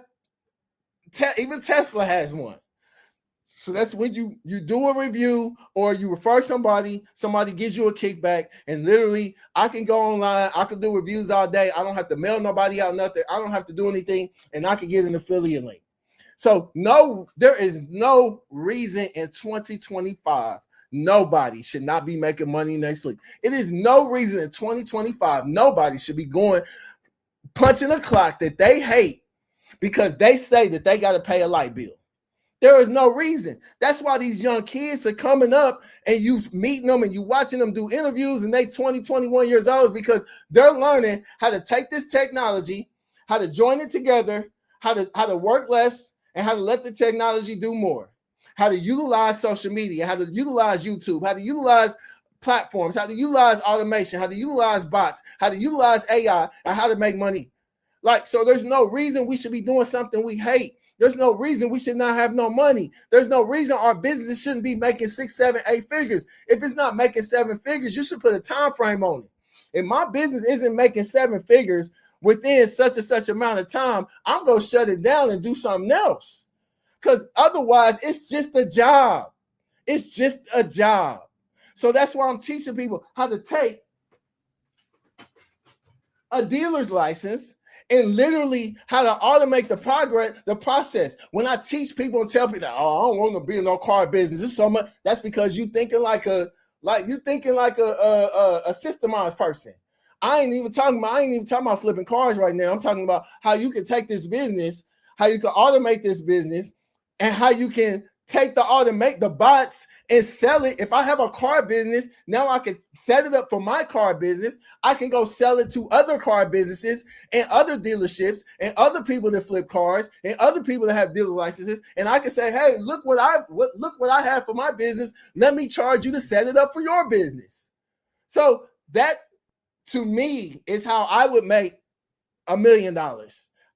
even Tesla has one. So that's when you do a review or you refer somebody gives you a kickback, and literally I can go online, I can do reviews all day. I don't have to mail nobody out nothing. I don't have to do anything, and I can get an affiliate link. So no, there is no reason in 2025 nobody should not be making money next week. It is no reason in 2025 nobody should be going punching a clock that they hate because they say that they got to pay a light bill. There is no reason. That's why these young kids are coming up and you meeting them and you watching them do interviews and they 20, 21 years old, because they're learning how to take this technology, how to join it together, how to work less, and how to let the technology do more, how to utilize social media, how to utilize YouTube, how to utilize platforms, how to utilize automation, how to utilize bots, how to utilize AI, and how to make money. Like, so there's no reason we should be doing something we hate. There's no reason we should not have no money. There's no reason our business shouldn't be making 6, 7, 8 figures. If it's not making 7 figures, you should put a time frame on it. If my business isn't making 7 figures within such and such amount of time, I'm going to shut it down and do something else. Because otherwise, it's just a job. It's just a job. So that's why I'm teaching people how to take a dealer's license and literally how to automate the process. When I teach people and tell people that, oh, I don't want to be in no car business, it's so much. That's because you thinking like a systemized person. I ain't even talking about flipping cars right now. I'm talking about how you can take this business, how you can automate this business, and how you can take the bots and sell it. If I have a car business, now I can set it up for my car business. I can go sell it to other car businesses and other dealerships and other people that flip cars and other people that have dealer licenses. And I can say, hey, look what I have for my business. Let me charge you to set it up for your business. So that, to me, is how I would make $1 million.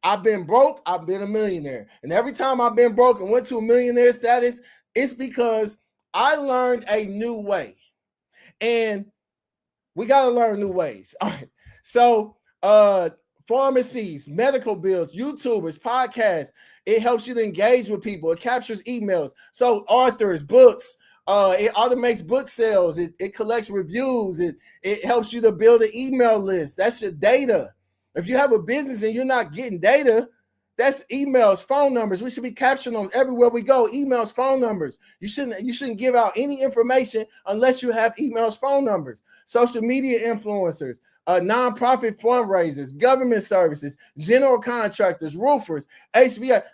I've been broke, I've been a millionaire. And every time I've been broke and went to a millionaire status, it's because I learned a new way. And we got to learn new ways. All right. So pharmacies, medical bills, YouTubers, podcasts, it helps you to engage with people. It captures emails. So authors, books, it automates book sales. It collects reviews. It helps you to build an email list. That's your data. If you have a business and you're not getting data, that's emails, phone numbers. We should be capturing them everywhere we go. Emails, phone numbers. You shouldn't give out any information unless you have emails, phone numbers. Social media influencers, nonprofit fundraisers, government services, general contractors, roofers, HVAC,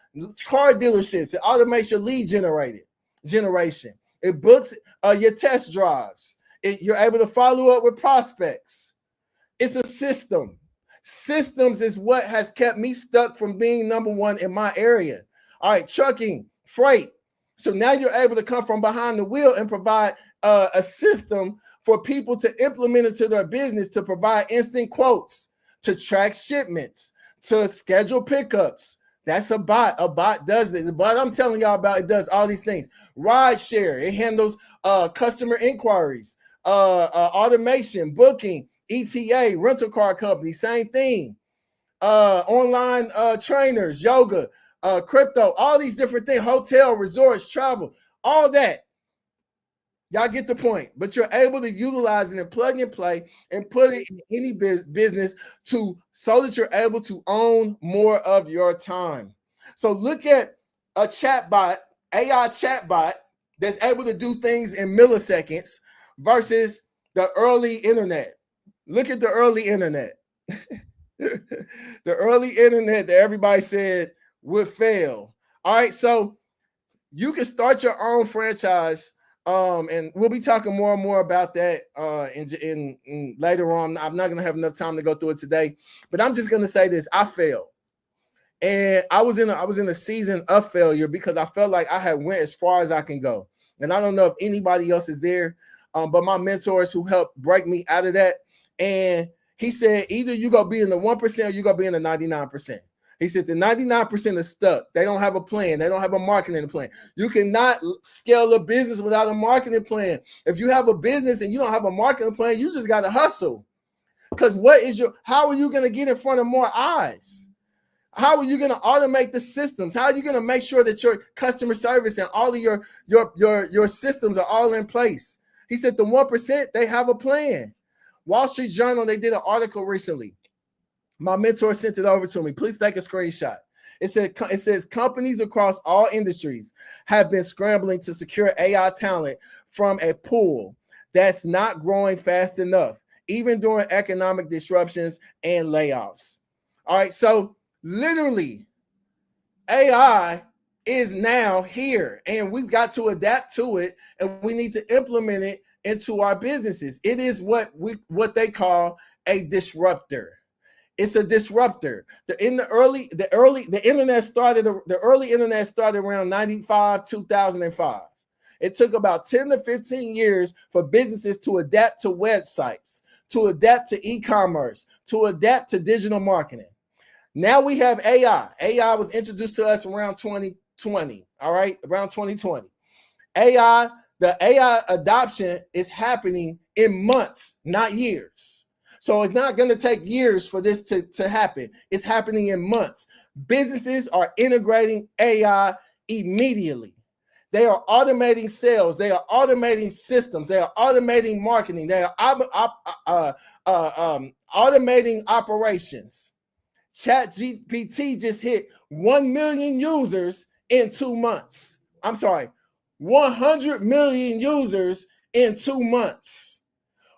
car dealerships. It automates your lead generation. It books your test drives. You're able to follow up with prospects. It's a system. Systems is what has kept me stuck from being number one in my area. All right, trucking, freight. So now you're able to come from behind the wheel and provide a system for people to implement into their business, to provide instant quotes, to track shipments, to schedule pickups. That's a bot. A bot does this. The bot I'm telling y'all about, it does all these things. Ride share, it handles customer inquiries, automation, booking, ETA, rental car company, same thing. Online trainers, yoga, crypto, all these different things, hotel, resorts, travel, all that. Y'all get the point. But you're able to utilize it and plug and play and put it in any business so that you're able to own more of your time. So look at a chatbot, AI chatbot, that's able to do things in milliseconds versus the early internet. Look at the early internet. The early internet that everybody said would fail. All right, so you can start your own franchise, and we'll be talking more and more about that in later on. I'm not going to have enough time to go through it today, but I'm just going to say this: I failed, and I was in a season of failure because I felt like I had went as far as I can go, and I don't know if anybody else is there, but my mentors who helped break me out of that. And he said, either you go be in the 1% or you go be in the 99%. He said the 99% is stuck. They don't have a plan. They don't have a marketing plan. You cannot scale a business without a marketing plan. If you have a business and you don't have a marketing plan, you just got to hustle. Because how are you going to get in front of more eyes? How are you going to automate the systems? How are you going to make sure that your customer service and all of your systems are all in place? He said the 1%, they have a plan. Wall Street Journal, they did an article recently. My mentor sent it over to me. Please take a screenshot. It says companies across all industries have been scrambling to secure AI talent from a pool that's not growing fast enough, even during economic disruptions and layoffs. All right, so literally, AI is now here, and we've got to adapt to it, and we need to implement it into our businesses. It is what they call a disruptor. It's a disruptor. The early internet started around 95, 2005. It took about 10 to 15 years for businesses to adapt to websites, to adapt to e-commerce, to adapt to digital marketing. Now we have AI. AI was introduced to us around 2020. All right, around 2020. The AI adoption is happening in months, not years. So it's not going to take years for this to happen. It's happening in months. Businesses are integrating AI immediately. They are automating sales. They are automating systems. They are automating marketing. They are automating operations. ChatGPT just hit 1 million users in 2 months. I'm sorry, 100 million users in 2 months.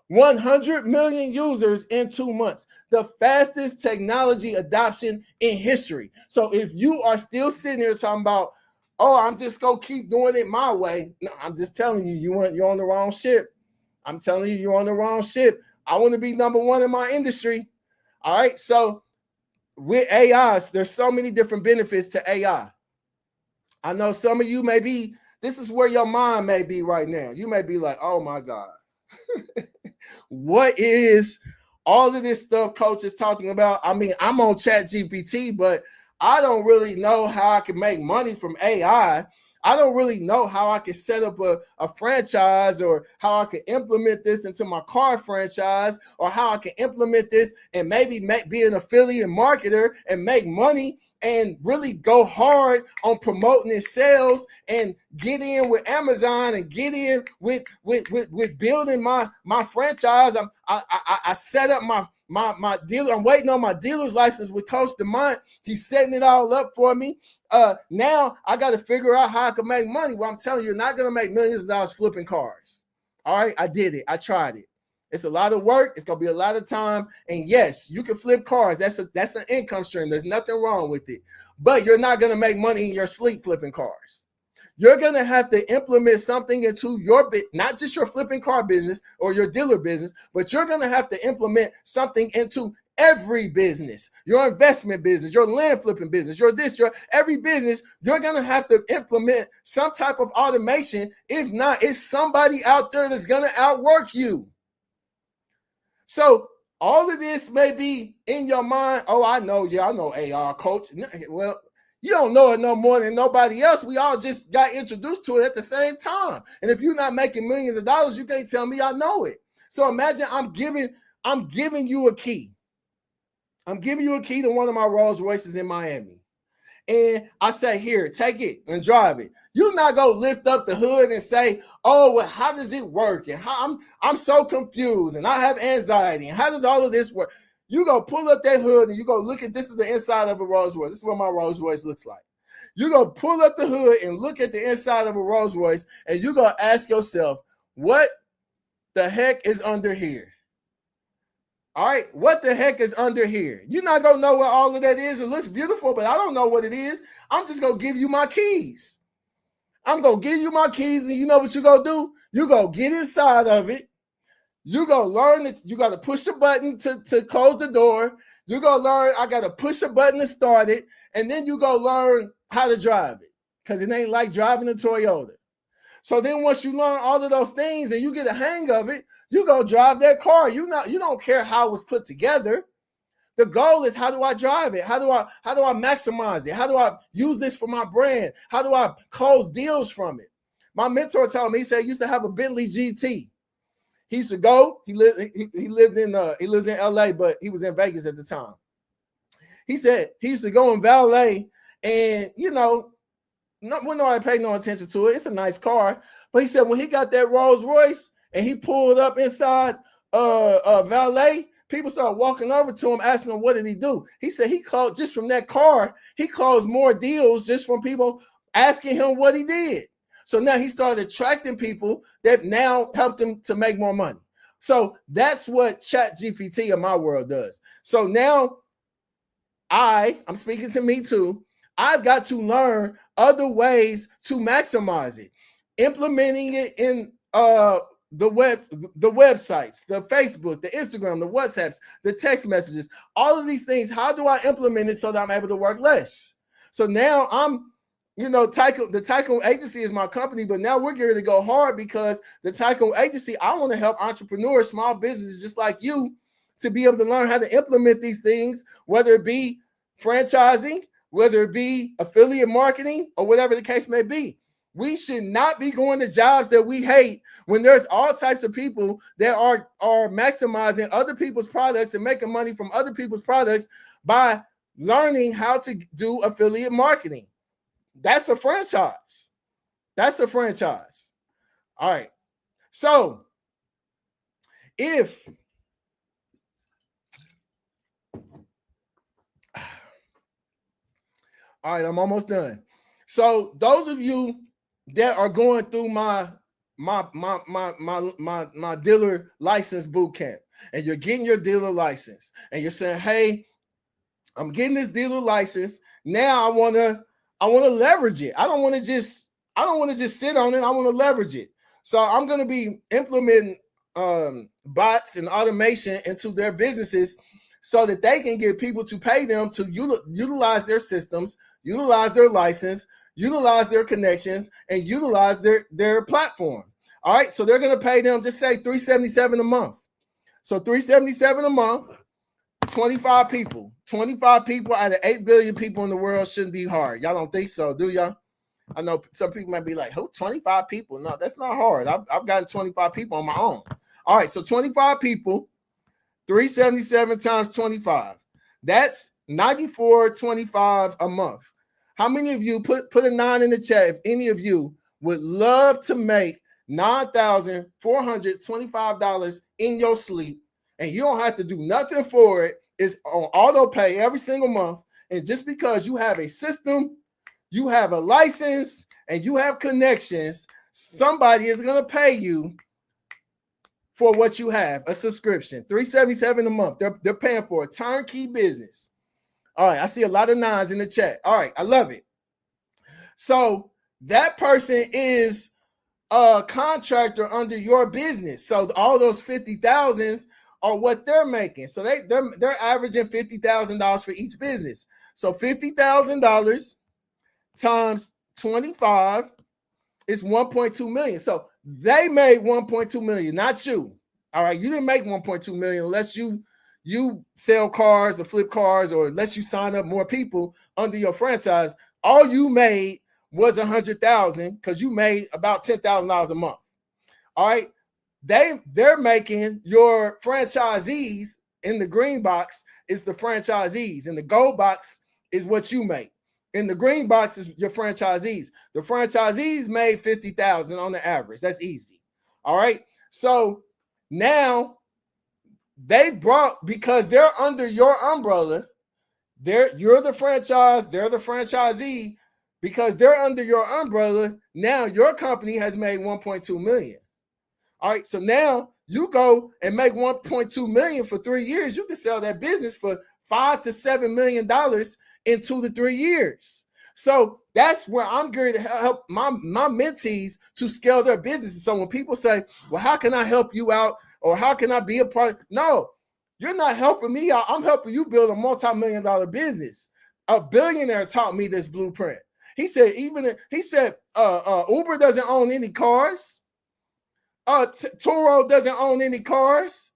100 million users in 2 months. The fastest technology adoption in history. So if you are still sitting here talking about, oh, I'm just going to keep doing it my way. No, I'm just telling you, you're on the wrong ship. I'm telling you, you're on the wrong ship. I want to be number one in my industry. All right. So with AI, there's so many different benefits to AI. I know some of you this is where your mind may be right now. You may be like, oh my God. What is all of this stuff coach is talking about? I mean, I'm on ChatGPT, but I don't really know how I can make money from AI. I don't really know how I can set up a franchise, or how I can implement this into my car franchise, or how I can implement this and maybe be an affiliate marketer and make money and really go hard on promoting his sales and get in with Amazon and get in with building my franchise. I set up my dealer. I'm waiting on my dealer's license with Coach DeMont. He's setting it all up for me. Now I got to figure out how I can make money. Well, I'm telling you, you're not going to make millions of dollars flipping cars. All right, I did it. I tried it. It's a lot of work. It's going to be a lot of time. And yes, you can flip cars. That's an income stream. There's nothing wrong with it. But you're not going to make money in your sleep flipping cars. You're going to have to implement something into your not just your flipping car business or your dealer business, but you're going to have to implement something into every business, your investment business, your land flipping business, your every business. You're going to have to implement some type of automation. If not, it's somebody out there that's going to outwork you. So all of this may be in your mind. Oh, I know AI, coach. Well, you don't know it no more than nobody else. We all just got introduced to it at the same time. And if you're not making millions of dollars, you can't tell me I know it. So imagine I'm giving you a key. I'm giving you a key to one of my Rolls Royces in Miami. And I say, here, take it and drive it. You're not going to lift up the hood and say, oh, well, how does it work? And how I'm so confused and I have anxiety. And how does all of this work? You go pull up that hood and you go look at, this is the inside of a Rolls Royce. This is what my Rolls Royce looks like. You go pull up the hood and look at the inside of a Rolls Royce, and you go ask yourself, what the heck is under here? All right, what the heck is under here? You're not going to know what all of that is. It looks beautiful, but I don't know what it is. I'm just going to give you my keys. I'm going to give you my keys, and you know what you're going to do? You're going to get inside of it. You're going to learn that you got to push a button to close the door. You're going to learn I got to push a button to start it, and then you're going to learn how to drive it, because it ain't like driving a Toyota. So then once you learn all of those things and you get a hang of it, you go drive that car. You don't care how it was put together. The goal is, how do I drive it? How do I maximize it? How do I use this for my brand? How do I close deals from it? My mentor told me, he said he used to have a Bentley GT. He used to go. He lives in LA, but he was in Vegas at the time. He said he used to go and valet, and when nobody paid no attention to it. It's a nice car, but he said when he got that Rolls Royce and he pulled up inside valet, people started walking over to him asking him what did he do. He said he closed just from that car. He closed more deals just from people asking him what he did. So now he started attracting people that now helped him to make more money. So that's what ChatGPT in my world does. So now I'm speaking to me too. I've got to learn other ways to maximize it, implementing it in the websites, the Facebook, the Instagram, the WhatsApps, the text messages, all of these things. How do I implement it so that I'm able to work less? So now I'm, the Tycoon Agency is my company, but now we're getting to go hard because the Tycoon Agency, I want to help entrepreneurs, small businesses just like you, to be able to learn how to implement these things, whether it be franchising, whether it be affiliate marketing, or whatever the case may be. We should not be going to jobs that we hate when there's all types of people that are maximizing other people's products and making money from other people's products by learning how to do affiliate marketing. That's a franchise. That's a franchise. All right. So all right, I'm almost done. So those of you that are going through my dealer license boot camp, and you're getting your dealer license, and you're saying, "Hey, I'm getting this dealer license. Now I want to leverage it. I don't want to just sit on it. I want to leverage it." So I'm going to be implementing bots and automation into their businesses so that they can get people to pay them to utilize their systems, utilize their license, utilize their connections, and utilize their platform. All right, so they're going to pay them, just say $377 a month. So $377 a month, 25 people. 25 people out of 8 billion people in the world shouldn't be hard. Y'all don't think so, do y'all? I know some people might be like, who, 25 people? No, that's not hard. I've gotten 25 people on my own. All right, so 25 people, 377 times 25. That's $94.25 a month. How many of you, put a 9 in the chat if any of you would love to make $9,425 in your sleep, and you don't have to do nothing for it. It's on auto pay every single month. And just because you have a system, you have a license, and you have connections, somebody is going to pay you for what you have, a subscription. $377 a month. They're paying for a turnkey business. All right, I see a lot of 9s in the chat. All right, I love it. So that person is a contractor under your business. So all those 50,000s are what they're making. So they're averaging $50,000 for each business. So $50,000 times 25 is 1.2 million. So they made 1.2 million, not you. All right, you didn't make 1.2 million unless you sell cars or flip cars, or unless you sign up more people under your franchise. All you made was 100,000 because you made about $10,000 a month. All right, they're making your franchisees. In the green box is the franchisees, and the gold box is what you make. In the green box is your franchisees. The franchisees made 50,000 on the average. That's easy. All right, so now they brought, because they're under your umbrella, you're the franchise, they're the franchisee. Because they're under your umbrella, now your company has made 1.2 million. All right, so now you go and make 1.2 million for 3 years. You can sell that business for $5 to $7 million in 2 to 3 years. So that's where I'm going to help my mentees to scale their businesses. So when people say, well, how can I help you out? Or how can I be a part? No, you're not helping me out. I'm helping you build a multi-million-dollar business. A billionaire taught me this blueprint. He said, Uber doesn't own any cars. Turo doesn't own any cars.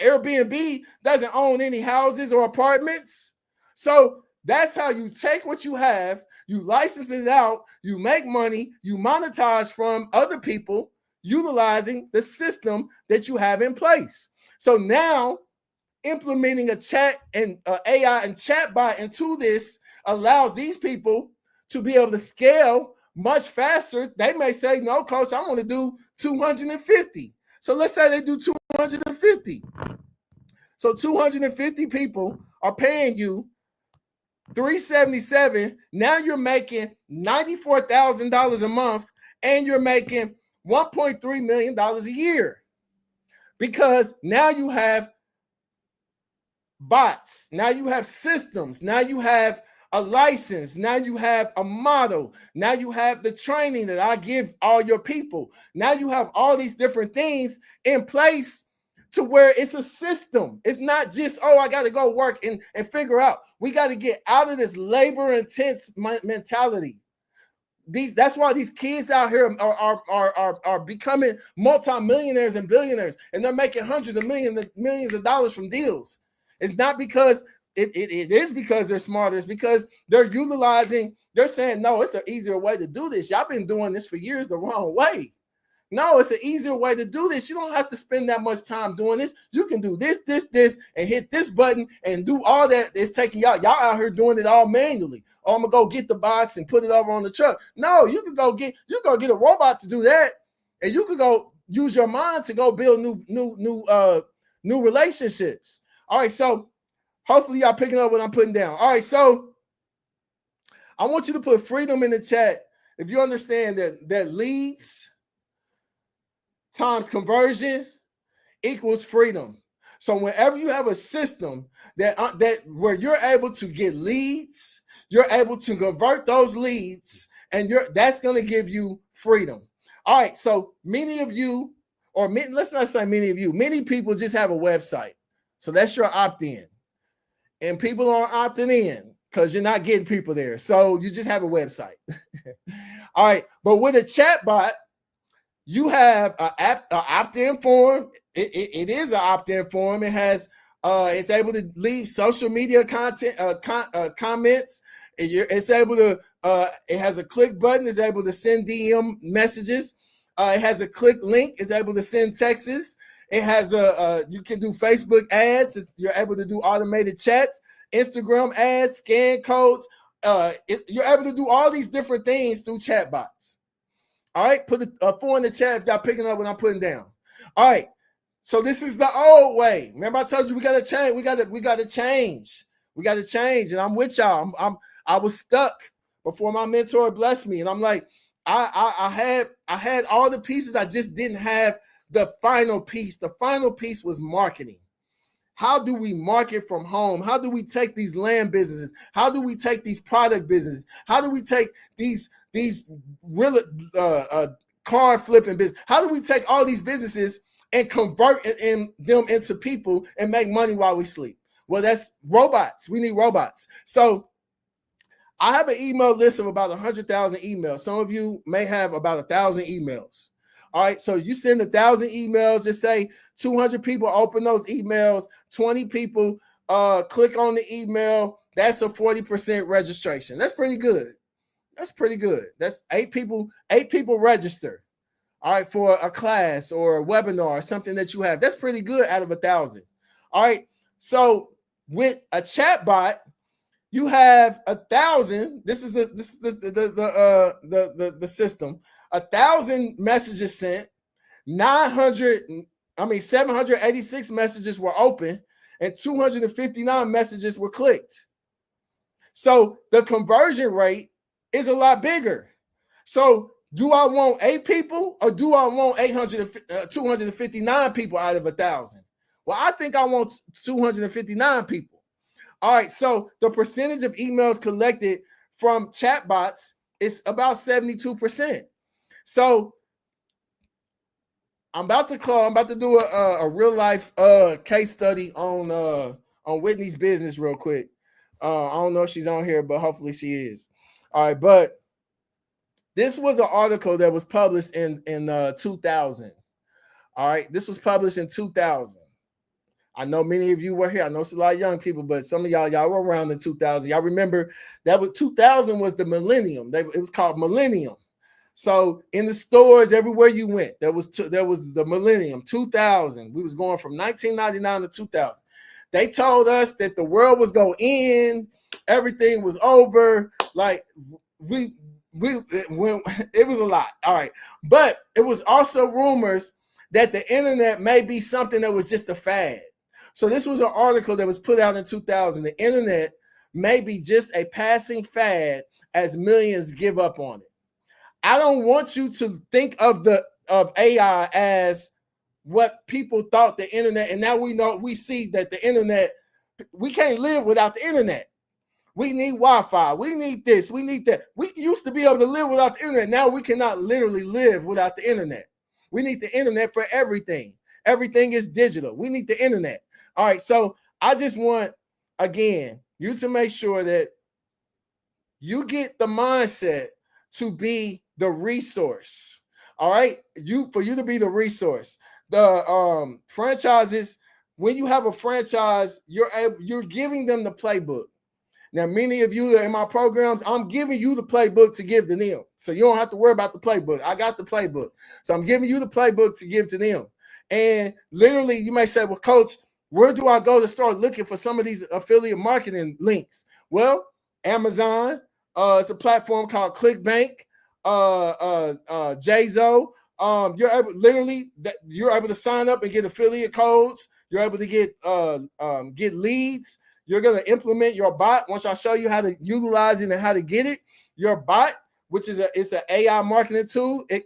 Airbnb doesn't own any houses or apartments. So that's how you take what you have, you license it out, you make money, you monetize from other people utilizing the system that you have in place. So now implementing a chat and AI and chatbot into this allows these people to be able to scale much faster. They may say, no, coach, I want to do 250. So let's say they do 250. So 250 people are paying you $377. Now you're making $94,000 a month, and you're making $1.3 million a year, because now you have bots, now you have systems, now you have a license, now you have a model, now you have the training that I give all your people. Now you have all these different things in place to where it's a system. It's not just, oh, I got to go work and figure out. We got to get out of this labor intense mentality. That's why these kids out here are becoming multimillionaires and billionaires, and they're making hundreds of millions of dollars from deals. It's not because it is because they're smarter. It's because they're saying, no, it's an easier way to do this. Y'all been doing this for years the wrong way. No, it's an easier way to do this. You don't have to spend that much time doing this. You can do this, and hit this button and do all that. It's taking y'all out here doing it all manually. Oh, I'm gonna go get the box and put it over on the truck. No, you can go get a robot to do that, and you could go use your mind to go build new relationships. All right, so hopefully y'all picking up what I'm putting down. All right, so I want you to put freedom in the chat if you understand that leads times conversion equals freedom. So whenever you have a system that where you're able to get leads, you're able to convert those leads, and that's going to give you freedom. All right, so many of you, let's not say many of you, many people just have a website. So that's your opt-in. And people aren't opting in because you're not getting people there. So you just have a website. All right, but with a chatbot, you have an opt-in form. It is an opt-in form. It has it's able to leave social media content comments. It's able to it has a click button. It's able to send DM messages. It has a click link. It's able to send texts. It has you can do Facebook ads. You're able to do automated chats, Instagram ads, scan codes. You're able to do all these different things through chatbots. All right, put a 4 in the chat if y'all picking up what I'm putting down. All right, so this is the old way. Remember I told you we got to change. We got to change. We got to change, and I'm with y'all. I was stuck before my mentor blessed me, and I'm like, I had all the pieces. I just didn't have the final piece. The final piece was marketing. How do we market from home? How do we take these land businesses? How do we take these product businesses? How do we take these real car flipping business? How do we take all these businesses and convert them into people and make money while we sleep? Well, that's robots. We need robots. So I have an email list of about 100,000 emails. Some of you may have about 1,000 emails. All right, so you send 1,000 emails, just say 200 people open those emails, 20 people click on the email. That's a 40% registration. That's pretty good. That's pretty good. That's 8 people register. All right, for a class or a webinar or something that you have. That's pretty good out of 1,000. All right, so with a chatbot, you have 1,000. This is the system. 1,000 messages sent. 786 messages were open, and 259 messages were clicked. So the conversion rate is a lot bigger. So do I want 8 people or do I want 259 people out of 1,000? Well, I think I want 259 people. All right, so the percentage of emails collected from chatbots is about 72%. So I'm about to do a real life case study on Whitney's business real quick. I don't know if she's on here, but hopefully she is. All right, but this was an article that was published in 2000. All right, this was published in 2000. I know many of you were here. I know it's a lot of young people, but some of y'all were around in 2000. Y'all remember that was 2000 was the millennium. It was called millennium. So in the stores, everywhere you went, there was the millennium 2000. We was going from 1999 to 2000. They told us that the world was going to end, everything was over. Like when it was a lot. All right, but it was also rumors that the internet may be something that was just a fad. So this was an article that was put out in 2000. The internet may be just a passing fad as millions give up on it. I don't want you to think of AI as what people thought the internet, and now we see that the internet, we can't live without the internet. We need Wi-Fi. We need this. We need that. We used to be able to live without the internet. Now we cannot literally live without the internet. We need the internet for everything. Everything is digital. We need the internet. All right. So I just want, again, you to make sure that you get the mindset to be the resource. All right. For you to be the resource. The franchises, when you have a franchise, you're giving them the playbook. Now, many of you in my programs, I'm giving you the playbook to give to them. So you don't have to worry about the playbook. I got the playbook. So I'm giving you the playbook to give to them. And literally, you may say, well, Coach, where do I go to start looking for some of these affiliate marketing links? Well, Amazon, it's a platform called ClickBank, Jzo. You're able to sign up and get affiliate codes. You're able to get leads. You're going to implement your bot. Once I show you how to utilize it and how to get it, your bot, which is it's an AI marketing tool. It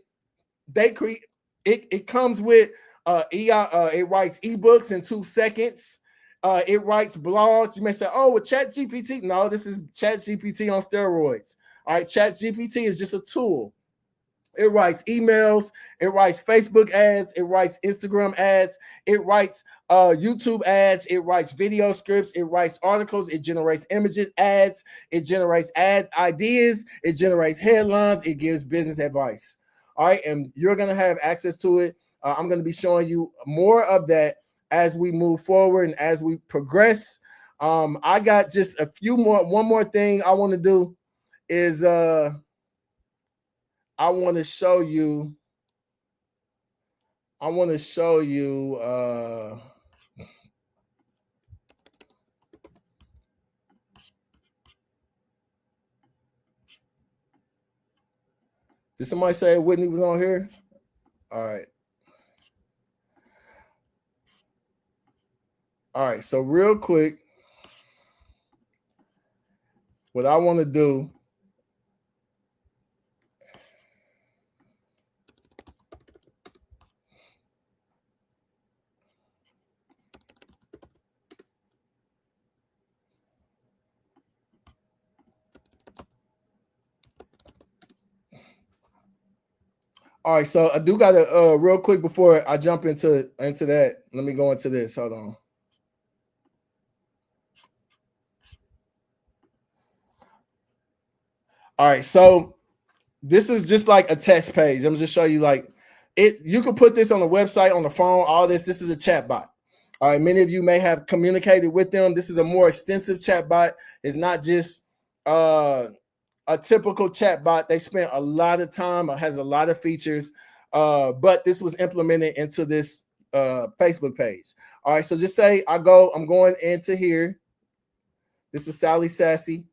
comes with it writes ebooks in 2 seconds. It writes blogs. You may say, oh, with ChatGPT. No, this is ChatGPT on steroids. All right, ChatGPT is just a tool. It writes emails, it writes Facebook ads, it writes Instagram ads, it writes YouTube ads, it writes video scripts, it writes articles, it generates images, ads, it generates ad ideas, it generates headlines, it gives business advice. All right, and you're going to have access to it. I'm going to be showing you more of that as we move forward and as we progress. I got just one more thing I want to do is I want to show you. Did somebody say Whitney was on here? All right. All right. So real quick, what I want to do. All right, so I do got to real quick before I jump into that. Let me go into this. Hold on. All right, so this is just like a test page. I'm just show you like it. You can put this on the website, on the phone, all this. This is a chat bot. All right, many of you may have communicated with them. This is a more extensive chat bot. It's not just a typical chat bot. They spent a lot of time, has a lot of features, but this was implemented into this Facebook page. All right, so just say I'm going into here. This is Sally Sassy.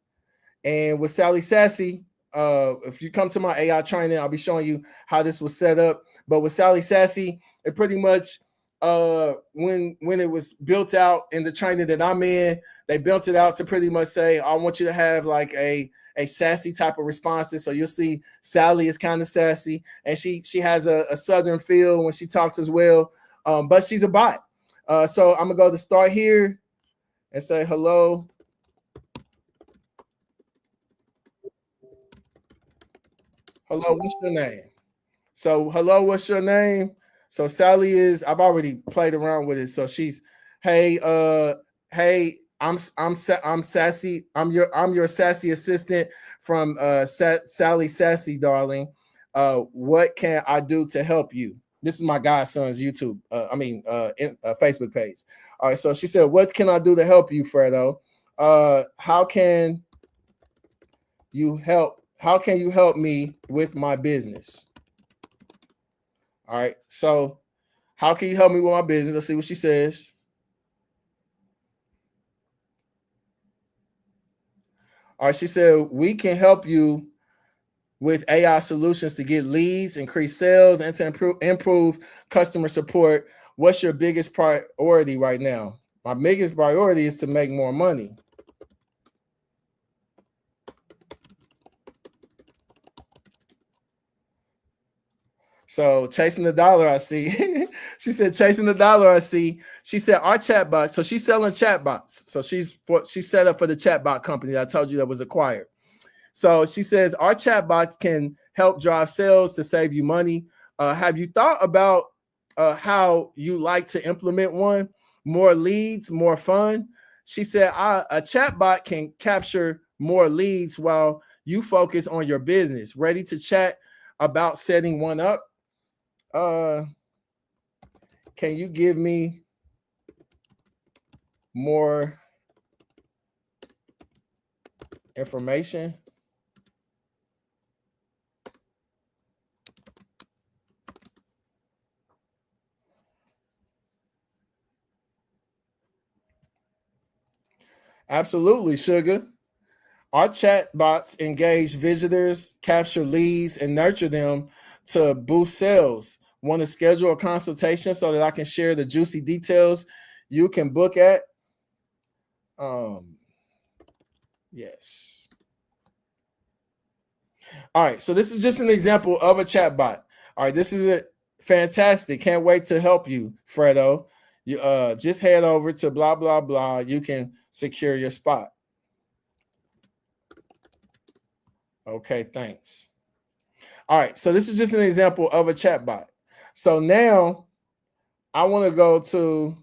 And with Sally Sassy, if you come to my AI training, I'll be showing you how this was set up. But with Sally Sassy, it pretty much when it was built out in the training that I'm in, they built it out to pretty much say, I want you to have like a sassy type of responses. So you'll see Sally is kind of sassy, and she has a southern feel when she talks as well. But she's a bot. So I'm gonna go to start here and say hello. Hello, what's your name? So hello, what's your name? So Sally is, I've already played around with it. So she's, hey, I'm sassy. I'm your sassy assistant from Sally Sassy, darling. What can I do to help you? This is my godson's YouTube, Facebook page. All right, so she said, "What can I do to help you, Fredo? How can you help? How can you help me with my business?" All right, so how can you help me with my business? Let's see what she says. All right, she said, "We can help you with AI solutions to get leads, increase sales, and to improve customer support. What's your biggest priority right now?" My biggest priority is to make more money. So chasing the dollar, I see. She said, chasing the dollar, I see. She said, our chatbot. So she's selling chatbots. So she's set up for the chatbot company that I told you that was acquired. So she says, our chatbots can help drive sales to save you money. Have you thought about how you like to implement one? More leads, more fun. She said, a chatbot can capture more leads while you focus on your business. Ready to chat about setting one up? uh can you give me more information? Absolutely, sugar. Our chat bots engage visitors, capture leads, and nurture them to boost sales. Want to schedule a consultation so that I can share the juicy details you can book at? Yes. All right, so this is just an example of a chatbot. All right, this is it. Fantastic. Can't wait to help you, Fredo. You just head over to blah blah blah. You can secure your spot. Okay, thanks. All right, so this is just an example of a chatbot. So now I want to go to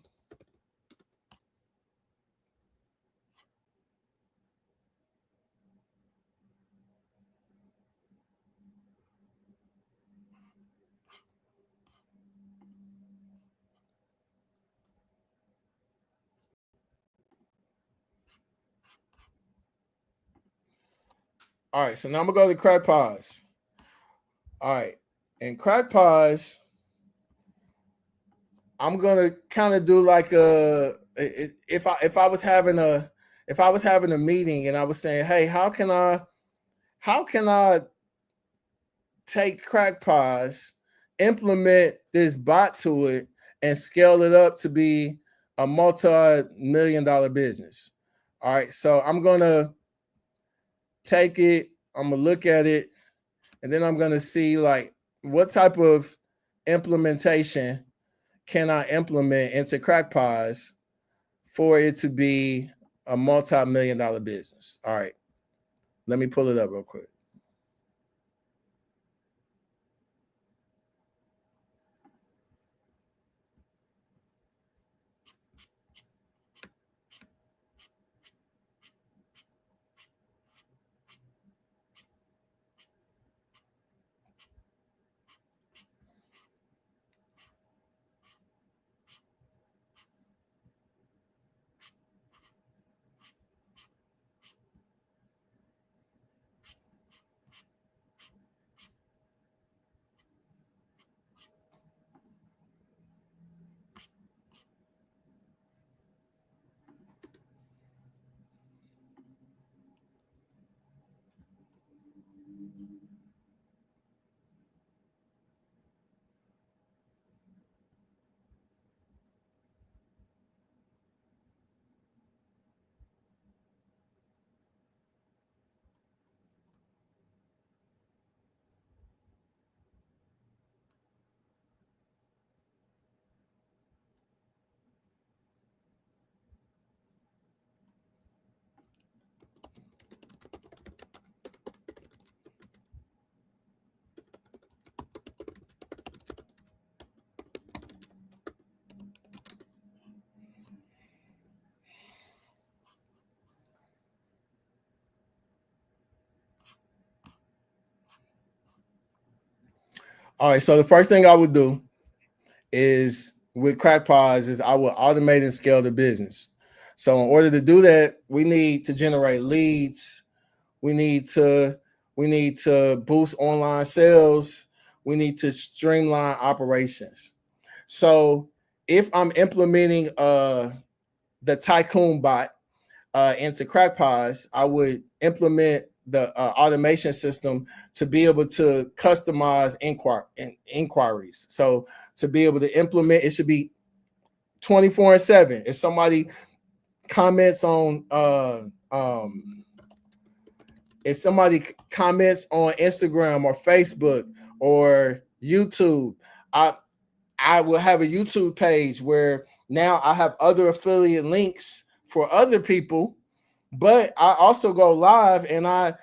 all right, so now I'm gonna go to Crack Pause. All right, in Crack Pause, I'm gonna kind of do like if I was having a meeting and I was saying, hey, how can I take Crack Pause, implement this bot to it, and scale it up to be a multi-million-dollar business? All right, so I'm gonna take it, I'm gonna look at it, and then I'm gonna see like what type of implementation can I implement into Crack Pause for it to be a multi-million-dollar business. All right, let me pull it up real quick. All right, so the first thing I would do is with Crackpods is I will automate and scale the business. So in order to do that, we need to generate leads. We need to boost online sales. We need to streamline operations. So if I'm implementing the Tycoon bot into Crackpods, I would implement the automation system to be able to customize inquiries. So to be able to implement, it should be 24/7. If somebody comments on if somebody comments on Instagram or Facebook or YouTube, I will have a YouTube page where now I have other affiliate links for other people, but I also go live and I'm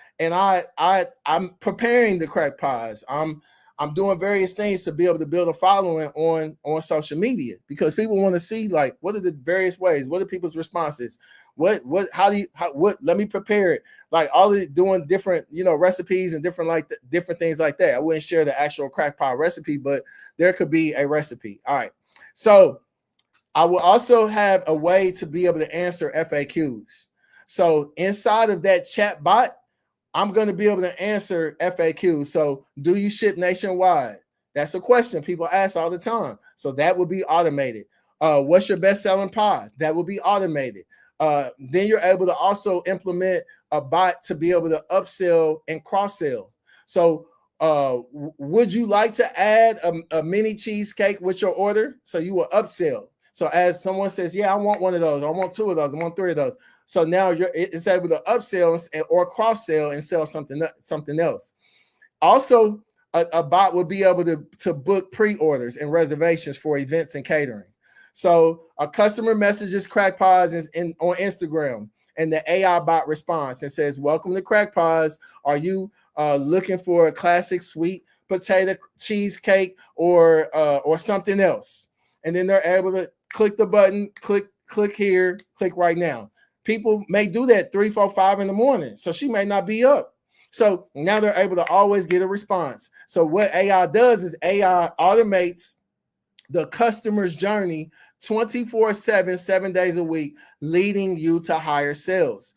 preparing the Crackpods. I'm doing various things to be able to build a following on social media, because people want to see, like, what are the various ways, what are people's responses, what let me prepare it, like all of it, doing different recipes and different things like that. I wouldn't share the actual Crackpot recipe, but there could be a recipe. All right, so I will also have a way to be able to answer FAQs. So inside of that chat bot, I'm going to be able to answer FAQs. So do you ship nationwide? That's a question people ask all the time. So that will be automated. What's your best-selling pie? That will be automated. Then you're able to also implement a bot to be able to upsell and cross-sell. So would you like to add a mini cheesecake with your order? So you will upsell. So as someone says, yeah, I want one of those, I want two of those, I want three of those. So now it's able to upsell or cross-sell and sell something else. Also, a bot will be able to book pre-orders and reservations for events and catering. So a customer messages Crackpods on Instagram, and the AI bot responds and says, welcome to Crackpods. Are you looking for a classic sweet potato cheesecake or something else? And then they're able to click the button, click here, click right now. People may do that 3, 4, 5 in the morning, so she may not be up. So now they're able to always get a response. So what AI does is AI automates the customer's journey 24/7, 7 days a week, leading you to higher sales.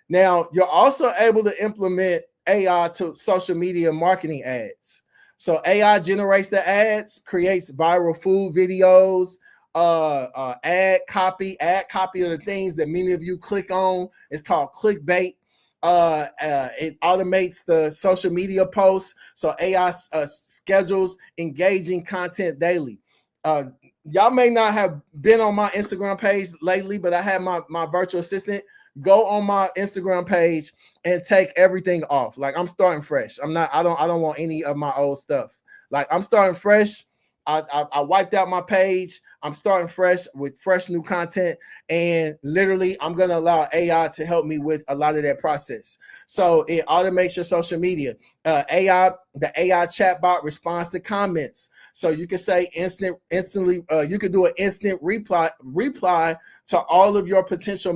Now, you're also able to implement AI to social media marketing ads. So AI generates the ads, creates viral food videos, ad copy of the things that many of you click on. It's called clickbait. It automates the social media posts. So AI schedules engaging content daily. Y'all may not have been on my Instagram page lately, but I have my virtual assistant go on my Instagram page and take everything off. Like, I'm starting fresh. I don't want any of my old stuff. Like, I'm starting fresh. I wiped out my page. I'm starting fresh with fresh new content, and literally I'm going to allow AI to help me with a lot of that process. So it automates your social media. The AI chatbot responds to comments. So you can say instantly, you can do an instant reply to all of your potential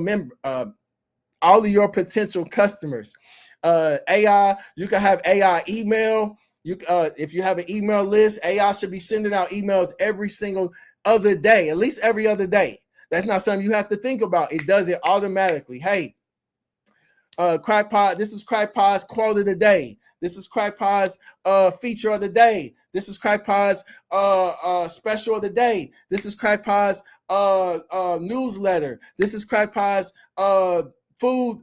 customers. AI, you can have AI email. If you have an email list, AI should be sending out emails every single other day, at least every other day. That's not something you have to think about. It does it automatically. Hey, Crackpod, this is Crackpod's quote of the day. This is Crackpod's feature of the day. This is Crackpod's special of the day. This is Crackpod's newsletter. This is Crackpod's food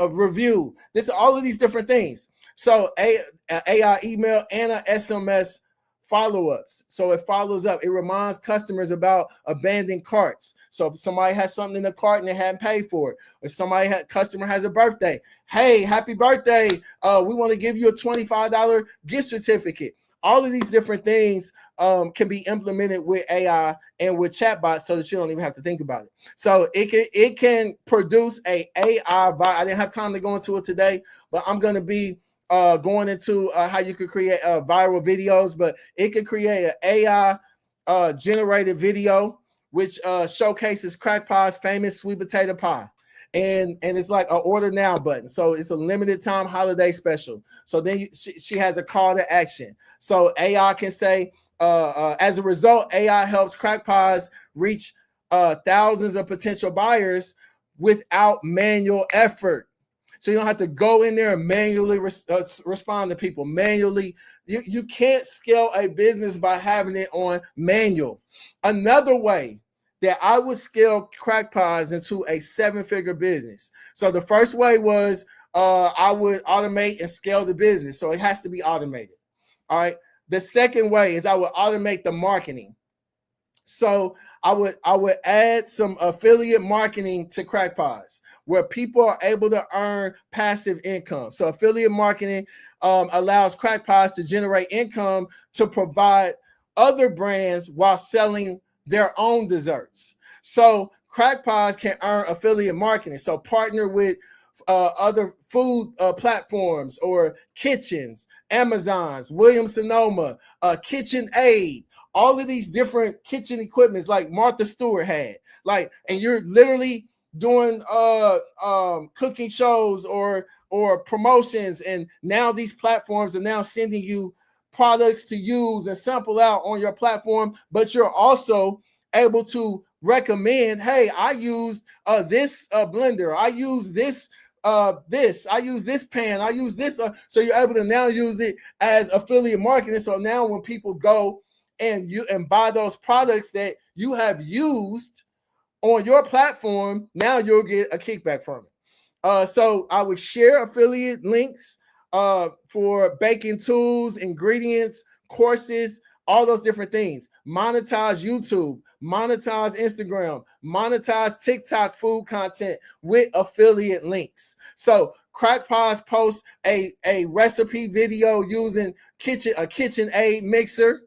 review. This all of these different things. So AI email and a SMS follow-ups. So it follows up. It reminds customers about abandoned carts. So if somebody has something in the cart and they hadn't paid for it, if customer has a birthday, hey, happy birthday. We want to give you a $25 gift certificate. All of these different things can be implemented with AI and with chatbots so that you don't even have to think about it. So it can produce a AI bot. I didn't have time to go into it today, but I'm going to be going into how you could create viral videos, but it could create an AI generated video which showcases Crackpot's famous sweet potato pie. And it's like an order now button. So it's a limited time holiday special. So then she has a call to action. So AI can say, As a result, AI helps crackpots reach thousands of potential buyers without manual effort. So you don't have to go in there and manually respond to people. Manually, you can't scale a business by having it on manual. Another way that I would scale crackpots into a 7-figure business. So the first way was I would automate and scale the business. So it has to be automated. All right. The second way is I would automate the marketing. So I would add some affiliate marketing to crackpots where people are able to earn passive income. So affiliate marketing allows crackpots to generate income to provide other brands while selling their own desserts. So crackpots can earn affiliate marketing. So partner with other food platforms or kitchens, Amazon's, Williams Sonoma, KitchenAid, all of these different kitchen equipments like Martha Stewart had. Like, and you're literally doing cooking shows or promotions, and now these platforms are now sending you products to use and sample out on your platform, but you're also able to recommend, hey, I used this blender, I use this I use this pan, I use this, so you're able to now use it as affiliate marketing. So now when people go and buy those products that you have used on your platform, now you'll get a kickback from it. So I would share affiliate links for baking tools, ingredients, courses, all those different things. Monetize YouTube, monetize Instagram, monetize TikTok food content with affiliate links. So crackpots post a recipe video using a KitchenAid mixer,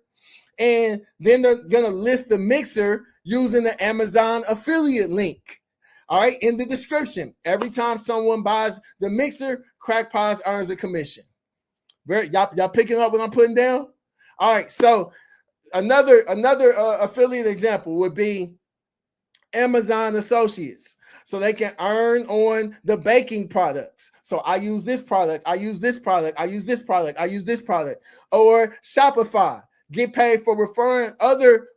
and then they're gonna list the mixer using the Amazon affiliate link. All right, in the description. Every time someone buys the mixer, crackpots earns a commission. Y'all picking up what I'm putting down? All right, so another affiliate example would be Amazon Associates. So they can earn on the baking products. So I use this product, I use this product, I use this product, I use this product. Or Shopify, get paid for referring other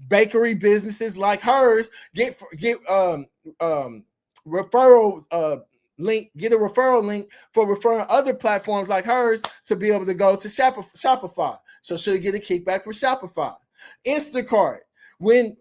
bakery businesses like hers. Get referral link, get a referral link for referring other platforms like hers to be able to go to Shopify. So she'll get a kickback from Shopify. Instacart, when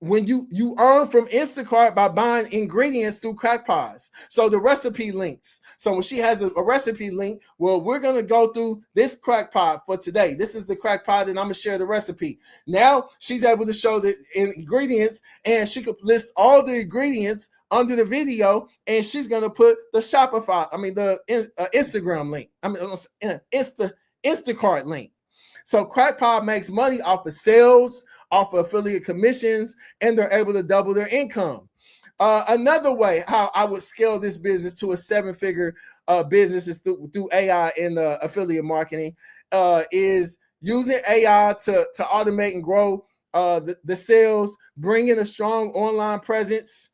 you earn from Instacart by buying ingredients through crackpots. So the recipe links. So when she has a recipe link, well, we're going to go through this crackpot for today. This is the crackpot, and I'm going to share the recipe. Now she's able to show the ingredients, and she could list all the ingredients under the video, and she's going to put the Instagram link. Instacart link. So crackpot makes money off of sales, off of affiliate commissions, and they're able to double their income. Another way how I would scale this business to a 7-figure business is through AI and affiliate marketing, is using AI to automate and grow the sales, bringing a strong online presence,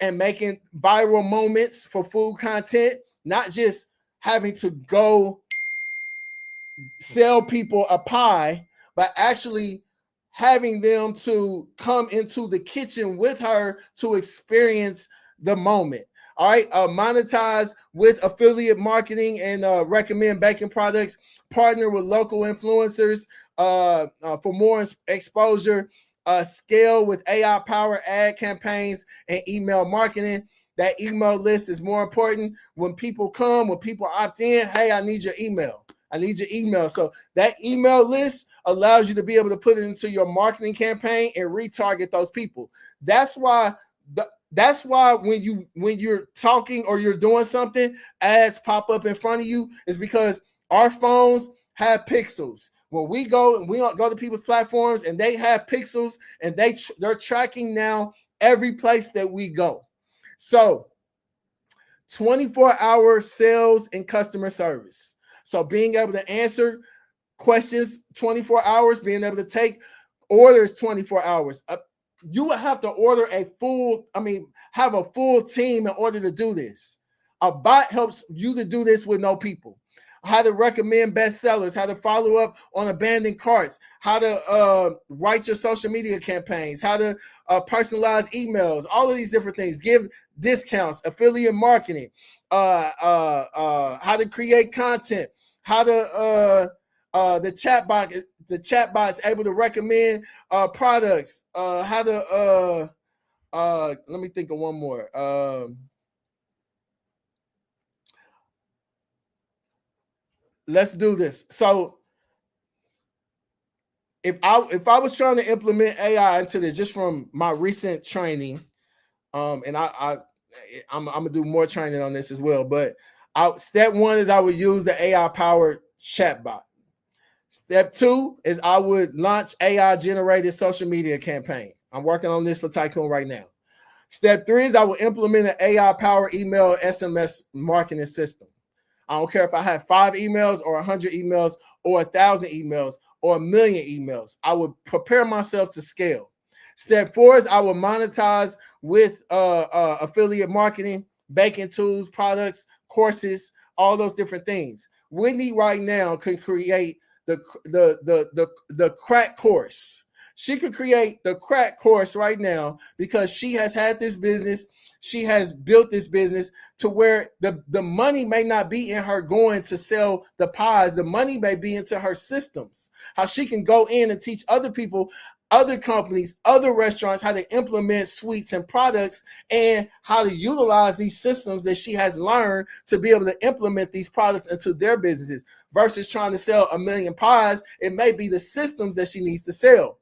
and making viral moments for food content, not just having to go sell people a pie, but actually having them to come into the kitchen with her to experience the moment. All right, monetize with affiliate marketing and recommend baking products. Partner with local influencers for more exposure. Scale with AI powered ad campaigns and email marketing. That email list is more important. When people come, when people opt in, hey, I need your email. I need your email. So that email list allows you to be able to put it into your marketing campaign and retarget those people. That's why when you're talking or you're doing something, ads pop up in front of you, is because our phones have pixels. When we go to people's platforms and they have pixels, and they're tracking now every place that we go. So 24-hour sales and customer service. So being able to answer questions 24 hours, being able to take orders 24 hours. You would have to have a full team in order to do this. A bot helps you to do this with no people. how to recommend bestsellers, how to follow up on abandoned carts, how to write your social media campaigns, how to personalize emails, all of these different things, give discounts, affiliate marketing, how to create content, how to the chatbot is able to recommend products, how to let me think of one more. Let's do this. So if I was trying to implement AI into this, just from my recent training, and I'm gonna do more training on this as well. But step one is I would use the AI powered chatbot. Step two is I would launch AI generated social media campaign. I'm working on this for Tycoon right now. Step three is I will implement an AI powered email SMS marketing system. I don't care if I have 5 emails or 100 emails or 1,000 emails or 1,000,000 emails. I would prepare myself to scale. Step four is I will monetize with affiliate marketing, baking tools, products, courses, all those different things. Whitney right now can create the crack course. She could create the crack course right now because she has had this business. She has built this business to where the money may not be in her going to sell the pies. The money may be into her systems. How she can go in and teach other people, other companies, other restaurants how to implement sweets and products and how to utilize these systems that she has learned to be able to implement these products into their businesses versus trying to sell 1,000,000 pies. It may be the systems that she needs to sell.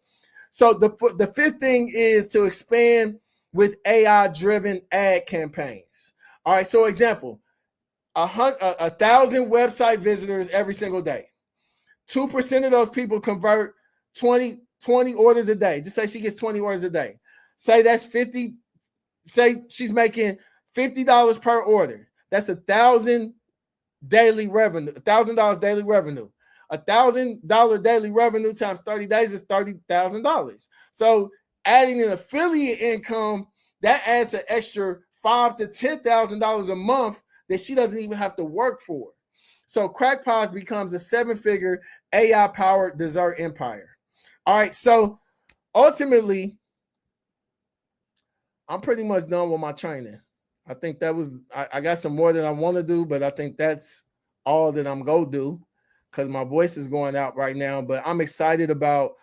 So the fifth thing is to expand with AI-driven ad campaigns. All right, so example, 1,000 website visitors every single day. 2% of those people convert 20 orders a day. Just say she gets 20 orders a day. Say that's 50. Say she's making $50 per order. That's $1,000 daily revenue. $1,000 daily revenue. $1,000 daily revenue times 30 days is $30,000. So adding an affiliate income, that adds an extra $5,000 to $10,000 a month that she doesn't even have to work for. So Crack Pies becomes a 7-figure AI-powered dessert empire. All right, so ultimately, I'm pretty much done with my training. I think that was, I got some more that I want to do, but I think that's all that I'm going to do because my voice is going out right now. But I'm excited about,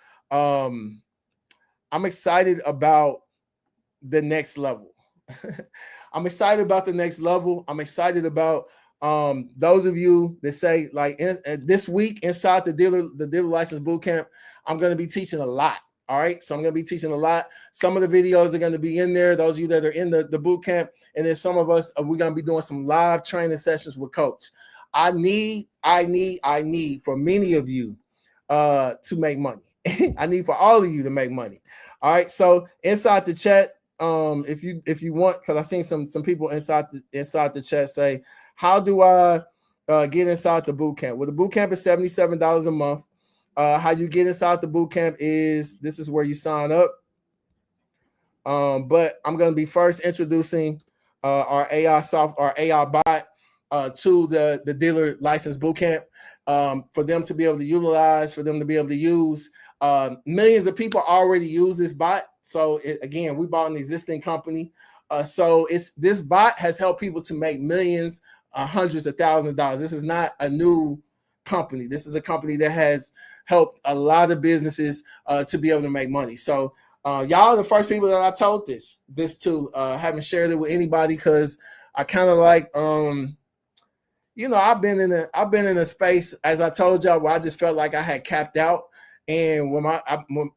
the next level. I'm excited about the next level. I'm excited about those of you that say like this week inside the dealer license bootcamp, I'm going to be teaching a lot. All right. So I'm going to be teaching a lot. Some of the videos are going to be in there. Those of you that are in the bootcamp, and then some of us, we're going to be doing some live training sessions with Coach. I need for many of you to make money. I need for all of you to make money. All right. So inside the chat, if you want, because I seen some people inside the chat say, how do I get inside the boot camp? Well, the boot camp is $77 a month. How you get inside the boot camp is this is where you sign up. But I'm going to be first introducing our AI bot to the dealer license boot camp for them to be able to utilize, for them to be able to use. Millions of people already use this bot. So again, we bought an existing company. So this bot has helped people to make millions, hundreds of thousands of dollars. This is not a new company. This is a company that has helped a lot of businesses to be able to make money. So y'all are the first people that I told this to. Haven't shared it with anybody because I kind of like I've been in a space, as I told y'all, where I just felt like I had capped out. And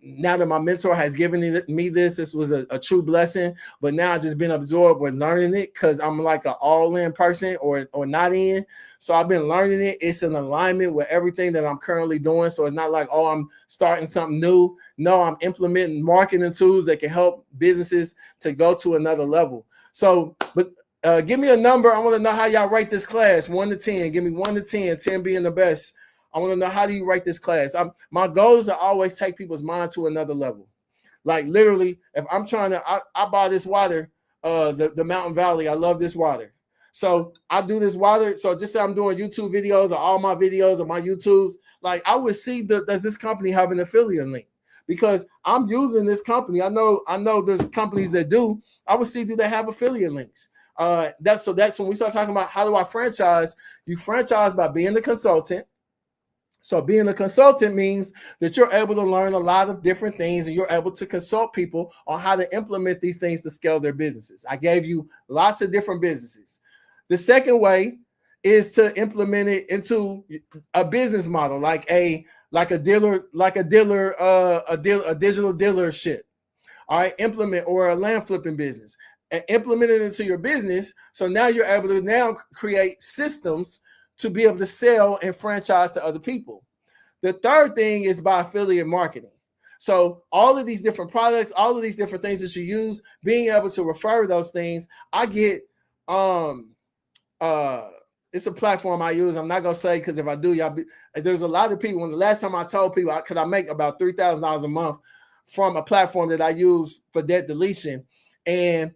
now that my mentor has given me this was a true blessing. But now I've just been absorbed with learning it because I'm like an all-in person or not in. So I've been learning it. It's in alignment with everything that I'm currently doing. So it's not like, oh, I'm starting something new. No, I'm implementing marketing tools that can help businesses to go to another level. So, but give me a number. I want to know how y'all rate this class, 1 to 10. Give me 1 to 10, 10 being the best. I want to know, how do you rate this class? My goal is to always take people's mind to another level. Like literally, if I'm trying to, I buy this water, the Mountain Valley. I love this water. So I do this water. So just say I'm doing YouTube videos or all my videos or my YouTubes, like I would see does this company have an affiliate link? Because I'm using this company. I know there's companies that do. I would see, do they have affiliate links? That's when we start talking about how do I franchise. You franchise by being the consultant. So being a consultant means that you're able to learn a lot of different things and you're able to consult people on how to implement these things to scale their businesses. I gave you lots of different businesses. The second way is to implement it into a business model, like a digital dealership. All right, implement, or a land flipping business, and implement it into your business. So now you're able to now create systems to be able to sell and franchise to other people. The third thing is by affiliate marketing. So all of these different products, all of these different things that you use, being able to refer those things. I get it's a platform I use. I'm not gonna say, because if I do, there's a lot of people. When the last time I told people, because I make about $3,000 a month from a platform that I use for debt deletion, and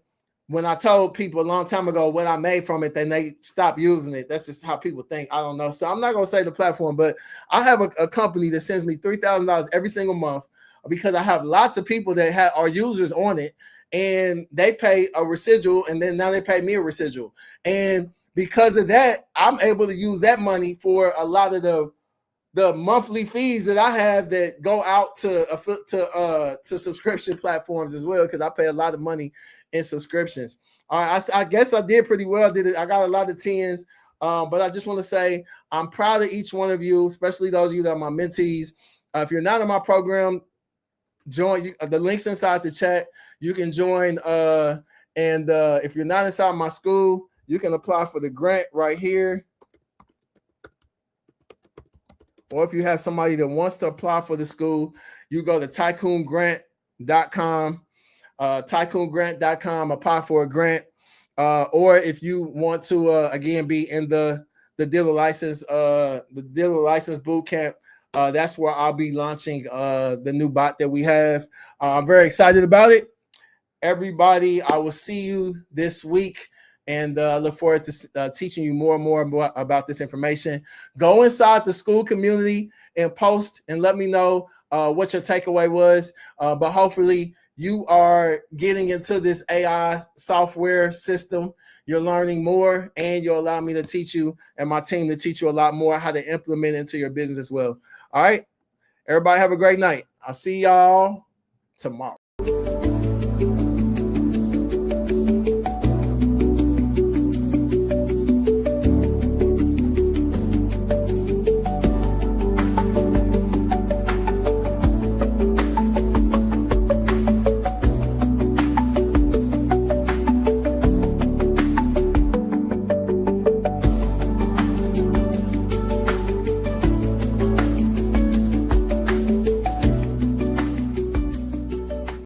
when I told people a long time ago what I made from it, then they stopped using it. That's just how people think. I don't know. So I'm not going to say the platform, but I have a company that sends me $3,000 every single month because I have lots of people that are users on it, and they pay a residual, and then now they pay me a residual. And because of that, I'm able to use that money for a lot of the monthly fees that I have that go out to subscription platforms as well, because I pay a lot of money in subscriptions. I guess I did pretty well. I got a lot of 10s, but I just want to say I'm proud of each one of you, especially those of you that are my mentees. If you're not in my program, join. The link's inside the chat. You can join. And if you're not inside my school, you can apply for the grant right here. Or if you have somebody that wants to apply for the school, you go to tycoongrant.com. tycoongrant.com, apply for a grant. Or if you want to again be in the dealer license boot camp, that's where I'll be launching the new bot that we have. I'm very excited about it. Everybody, I will see you this week, and I look forward to teaching you more and more about this information. Go inside the school community and post and let me know what your takeaway was. But hopefully you are getting into this AI software system. You're learning more, and you'll allow me to teach you and my team to teach you a lot more how to implement it into your business as well. All right. Everybody have a great night. I'll see y'all tomorrow.